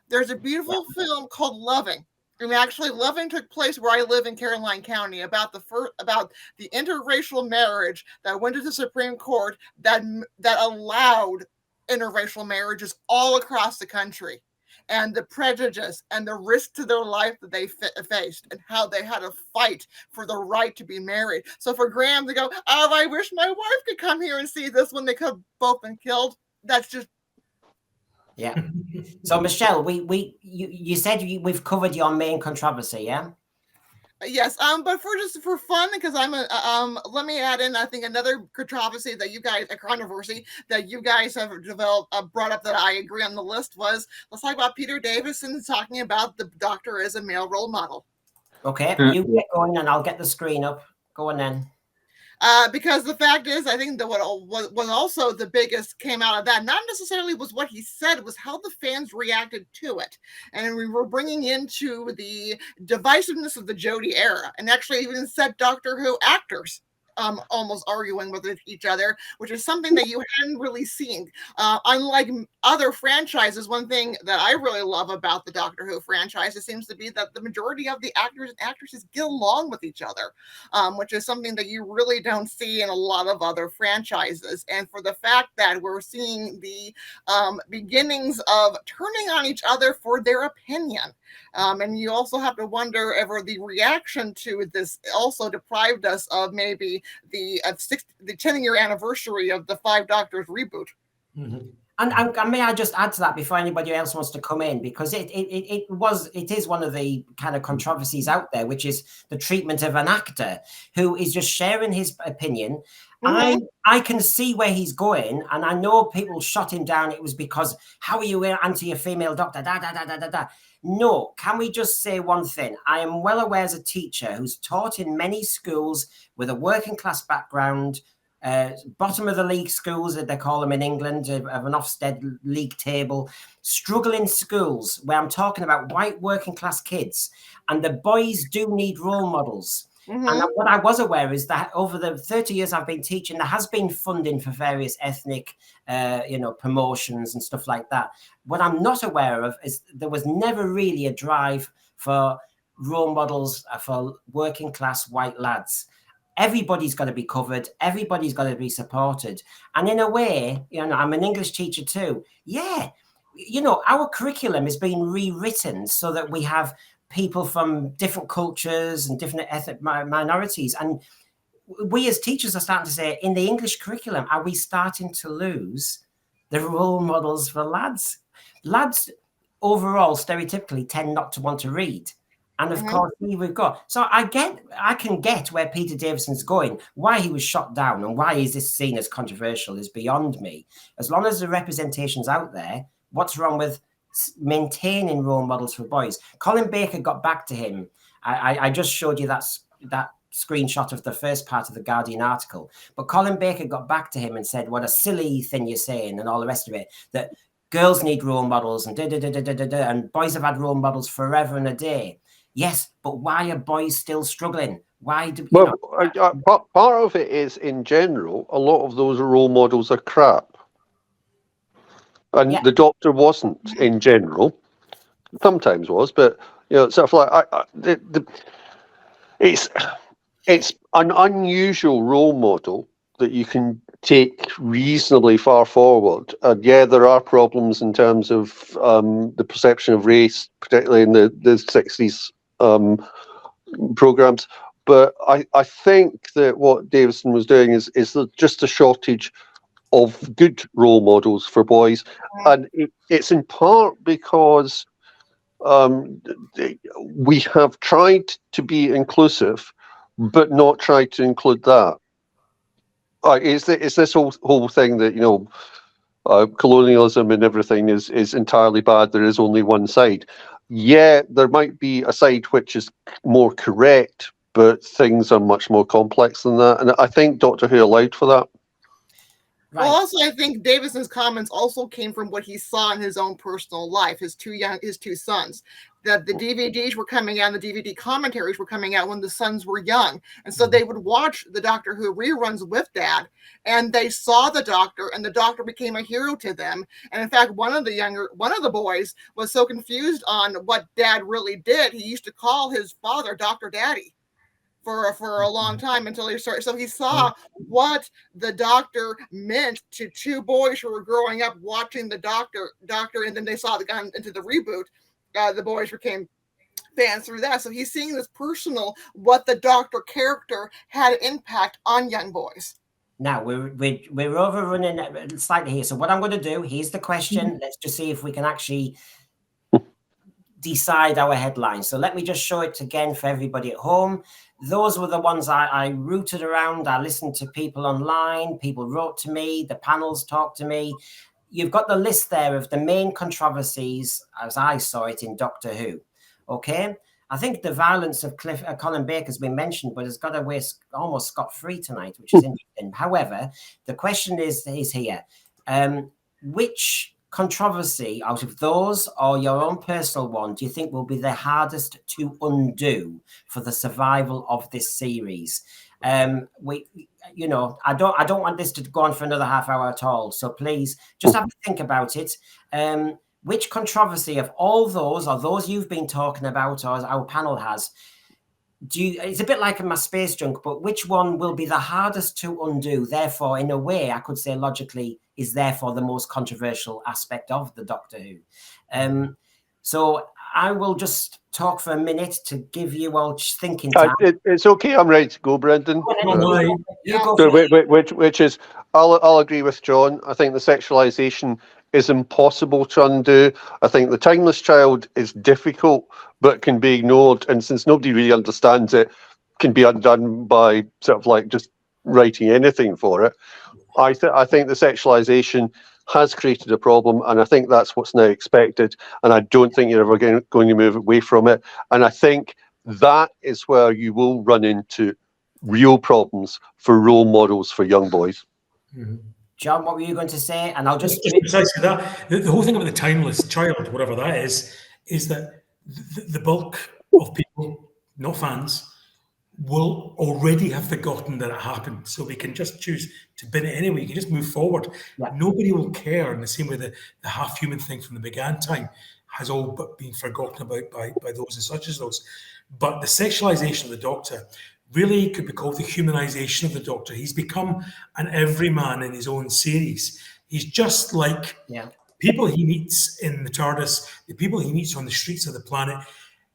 There's a beautiful film called Loving. And actually, Loving took place where I live in Caroline County, about the interracial marriage that went to the Supreme Court that allowed interracial marriages all across the country, and the prejudice and the risk to their life that they faced, and how they had to fight for the right to be married. So for Graham to go, oh, I wish my wife could come here and see this when they could have both been killed, that's just. Yeah. So Michelle, you said we've covered your main controversy, yeah? Yes, but for fun, because let me add in, I think another controversy that you guys, a controversy that you guys have developed, brought up that I agree on the list was, let's talk about Peter Davison talking about the Doctor as a male role model. Okay, you get going and I'll get the screen up. Go on then. Because the fact is, I think that what was also the biggest came out of that, not necessarily was what he said, was how the fans reacted to it. And we were bringing into the divisiveness of the Jodie era, and actually even said Doctor Who actors almost arguing with each other, which is something that you hadn't really seen. Unlike other franchises, one thing that I really love about the Doctor Who franchise, it seems to be that the majority of the actors and actresses get along with each other, which is something that you really don't see in a lot of other franchises. And for the fact that we're seeing the beginnings of turning on each other for their opinion. And you also have to wonder if the reaction to this also deprived us of maybe the 10-year anniversary of the Five Doctors reboot. Mm-hmm. And may I just add to that before anybody else wants to come in, because it is one of the kind of controversies out there, which is the treatment of an actor who is just sharing his opinion. Mm-hmm. I can see where he's going, and I know people shot him down. It was because, how are you anti a female doctor? Da da da da da da. No, can we just say one thing? I am well aware as a teacher who's taught in many schools with a working class background, bottom of the league schools, that they call them in England, of an Ofsted league table, struggling schools where I'm talking about white working class kids, and the boys do need role models. Mm-hmm. And what I was aware is that over the 30 years I've been teaching, there has been funding for various ethnic, promotions and stuff like that. What I'm not aware of is there was never really a drive for role models for working class white lads. Everybody's got to be covered. Everybody's got to be supported. And in a way, I'm an English teacher too. Yeah. Our curriculum is being rewritten so that we have people from different cultures and different ethnic minorities. And we as teachers are starting to say, in the English curriculum, are we starting to lose the role models for lads? Lads overall, stereotypically, tend not to want to read. And of course, here we've got. So I can get where Peter Davison's going. Why he was shot down and why is this seen as controversial is beyond me. As long as the representation's out there, what's wrong with maintaining role models for boys? Colin Baker got back to him. I just showed you that screenshot of the first part of the Guardian article. But Colin Baker got back to him and said, what a silly thing you're saying and all the rest of it, that girls need role models and and boys have had role models forever and a day. Yes, but why are boys still struggling? Why do part of it is, in general, a lot of those role models are crap. And the Doctor wasn't, in general. Sometimes was, but sort of like it's an unusual role model that you can take reasonably far forward. And there are problems in terms of the perception of race, particularly in the 60s programs. But I think that what Davison was doing is just a shortage of good role models for boys, and it's in part because we have tried to be inclusive, but not tried to include that. It's this whole thing that colonialism and everything is entirely bad. There is only one side. Yeah, there might be a side which is more correct, but things are much more complex than that, and I think Doctor Who allowed for that. Right. Well, also, I think Davison's comments also came from what he saw in his own personal life, his two sons. that the DVDs were coming out, and the DVD commentaries were coming out when the sons were young. And so they would watch the Doctor Who reruns with Dad, and they saw the Doctor, and the Doctor became a hero to them. And in fact, one of the boys was so confused on what Dad really did, he used to call his father Dr. Daddy for a long time until he started. So he saw what the Doctor meant to two boys who were growing up watching the Doctor, and then they saw the gun into the reboot. The boys became fans through that. So he's seeing this personal, what the Doctor character had impact on young boys. Now we're overrunning slightly here. So what I'm going to do, here's the question. Let's just see if we can actually decide our headlines. So let me just show it again for everybody at home. Those were the ones I rooted around. I listened to people online. People wrote to me. The panels talked to me. You've got the list there of the main controversies as I saw it in Doctor Who. Okay. I think the violence of Colin Baker has been mentioned, but has got away almost scot-free tonight, which is interesting. However, the question is here. Which controversy out of those or your own personal one do you think will be the hardest to undo for the survival of this series? I don't want this to go on for another half hour at all. So please just have to think about it. Which controversy of all those, or those you've been talking about, or our panel has, it's a bit like my space junk, but which one will be the hardest to undo? Therefore, in a way, I could say logically, is therefore the most controversial aspect of the Doctor Who. So I will just talk for a minute to give you all thinking time. It's okay. I'm ready to go, Brendan. Which is, I'll agree with John. I think the sexualization is impossible to undo. I think the timeless child is difficult, but can be ignored. And since nobody really understands it, can be undone by sort of like just writing anything for it. I think the sexualization has created a problem, and I think that's what's now expected. And I don't think you're ever going to move away from it. And I think that is where you will run into real problems for role models for young boys. Mm-hmm. John, what were you going to say? And I'll just precisely that. The whole thing about the timeless child, whatever that is that the bulk of people, not fans, will already have forgotten that it happened. So we can just choose to bin it anyway. You can just move forward. Yeah. Nobody will care in the same way the half-human thing from the began time has all but been forgotten about by those and such as those. But the sexualization of the Doctor really could be called the humanization of the Doctor. He's become an everyman in his own series. He's just like people he meets in the TARDIS, the people he meets on the streets of the planet.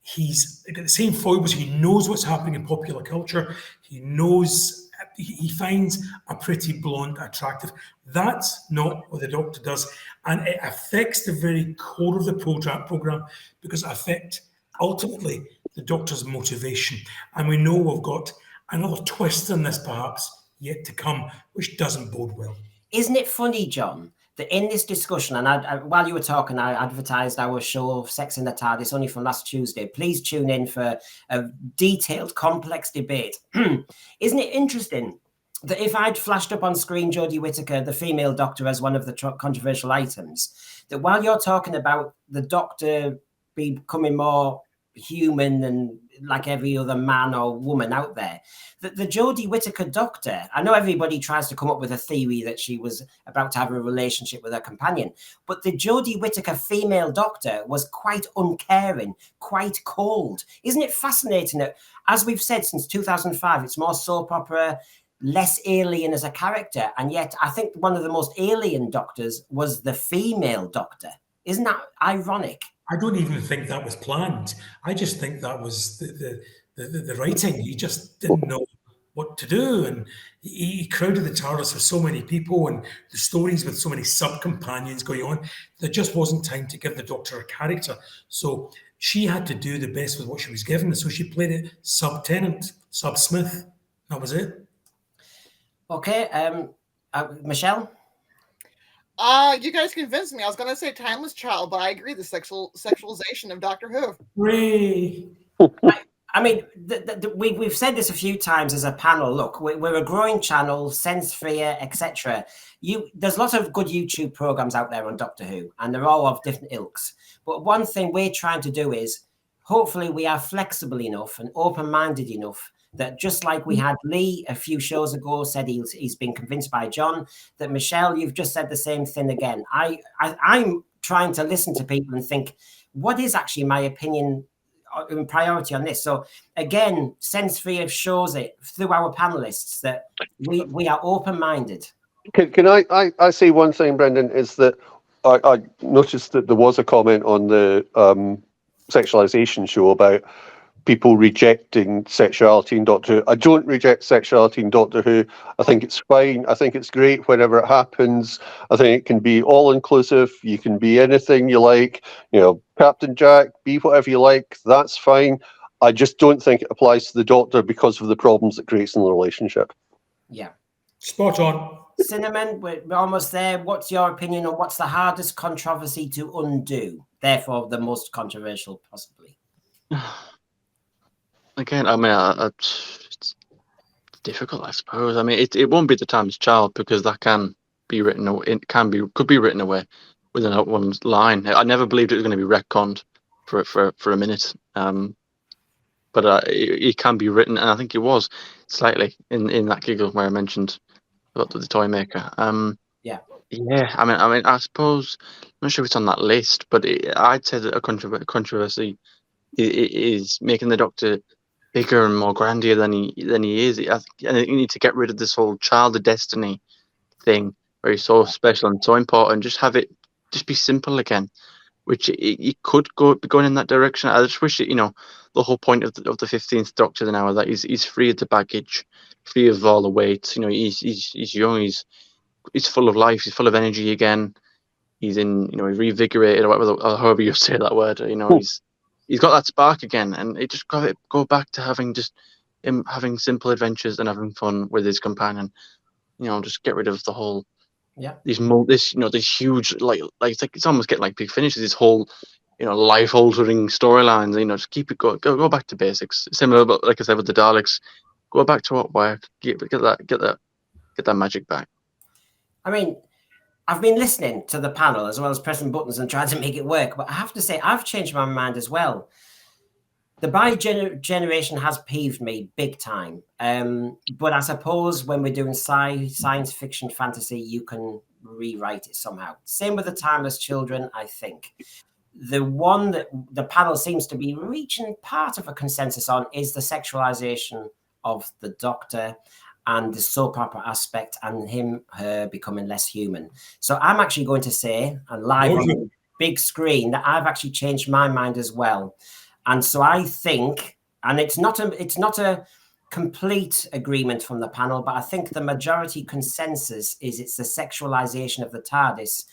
He's got the same foibles. He knows what's happening in popular culture. He knows, he finds a pretty blonde attractive. That's not what the Doctor does. And it affects the very core of the program because it affects ultimately the Doctor's motivation. And we know we've got another twist in this perhaps yet to come, which doesn't bode well. Isn't it funny, John, that in this discussion, and I, while you were talking, I advertised our show, Sex in the TARDIS, only from last Tuesday. Please tune in for a detailed, complex debate. Isn't it interesting that if I'd flashed up on screen Jodie Whittaker, the female Doctor, as one of the controversial items, that while you're talking about the Doctor becoming more human and like every other man or woman out there, that the Jodie Whittaker Doctor, I know everybody tries to come up with a theory that she was about to have a relationship with her companion, but the Jodie Whittaker female Doctor was quite uncaring, quite cold. Isn't it fascinating that, as we've said since 2005, it's more soap opera, less alien as a character, and yet I think one of the most alien Doctors was the female Doctor. Isn't that ironic? I don't even think that was planned. I just think that was the writing. He just didn't know what to do, and he crowded the TARDIS with so many people and the stories with so many sub-companions going on. There just wasn't time to give the Doctor a character. So she had to do the best with what she was given. So she played it sub-Tennant, sub-Smith. That was it. Okay, Michelle? You guys convinced me. I was going to say Timeless Child, but I agree. The sexualization of Doctor Who. Hooray! I mean, we've said this a few times as a panel. Look, we're a growing channel, Senssphere, etc. There's lots of good YouTube programs out there on Doctor Who, and they're all of different ilks. But one thing we're trying to do is hopefully we are flexible enough and open-minded enough that, just like we had Lee a few shows ago said he's been convinced by John, that Michelle, you've just said the same thing again. I'm trying to listen to people and think, what is actually my opinion in priority on this? So again, Sense Free shows it through our panelists that we are open-minded. Can I say one thing, Brendan, is that I noticed that there was a comment on the Sexualization show about people rejecting sexuality in Doctor Who. I don't reject sexuality in Doctor Who. I think it's fine. I think it's great whenever it happens. I think it can be all-inclusive. You can be anything you like. You know, Captain Jack, be whatever you like. That's fine. I just don't think it applies to the Doctor because of the problems it creates in the relationship. Yeah. Spot on. Cinnamon, we're almost there. What's your opinion on what's the hardest controversy to undo? Therefore, the most controversial, possibly. Again, I mean, it's difficult, I suppose. I mean, it won't be the Timeless Child because that can be written. It could be written away within one line. I never believed it was going to be retconned for a minute. But it can be written, and I think it was slightly in that giggle where I mentioned about the toy maker. Yeah. I mean, I suppose I'm not sure if it's on that list, but I'd say that a controversy is making the Doctor bigger and more grandeur than he is. I think you need to get rid of this whole child of destiny thing, where he's so special and so important. Just have it, just be simple again. Which it could be going in that direction. I just wish it, the whole point of the 15th Doctor now that he's free of the baggage, free of all the weight. He's young. He's full of life. He's full of energy again. He's in, he's revigorated, or whatever, or however you say that word. He's got that spark again, and it just go back to having him having simple adventures and having fun with his companion. Just get rid of the whole. Yeah. This huge it's almost getting like Big Finishes. This whole life altering storylines. Just keep it go back to basics. Similar, but like I said with the Daleks, go back to what worked. Get that magic back. I mean, I've been listening to the panel as well as pressing buttons and trying to make it work, but I have to say I've changed my mind as well. The bi-generation has peeved me big time. But I suppose when we're doing science fiction fantasy, you can rewrite it somehow. Same with the Timeless Children, I think. The one that the panel seems to be reaching part of a consensus on is the sexualization of the Doctor and the soap opera aspect and her becoming less human. So I'm actually going to say, and live on the big screen, that I've actually changed my mind as well. And so I think, and it's not a complete agreement from the panel, but I think the majority consensus is it's the sexualization of the TARDIS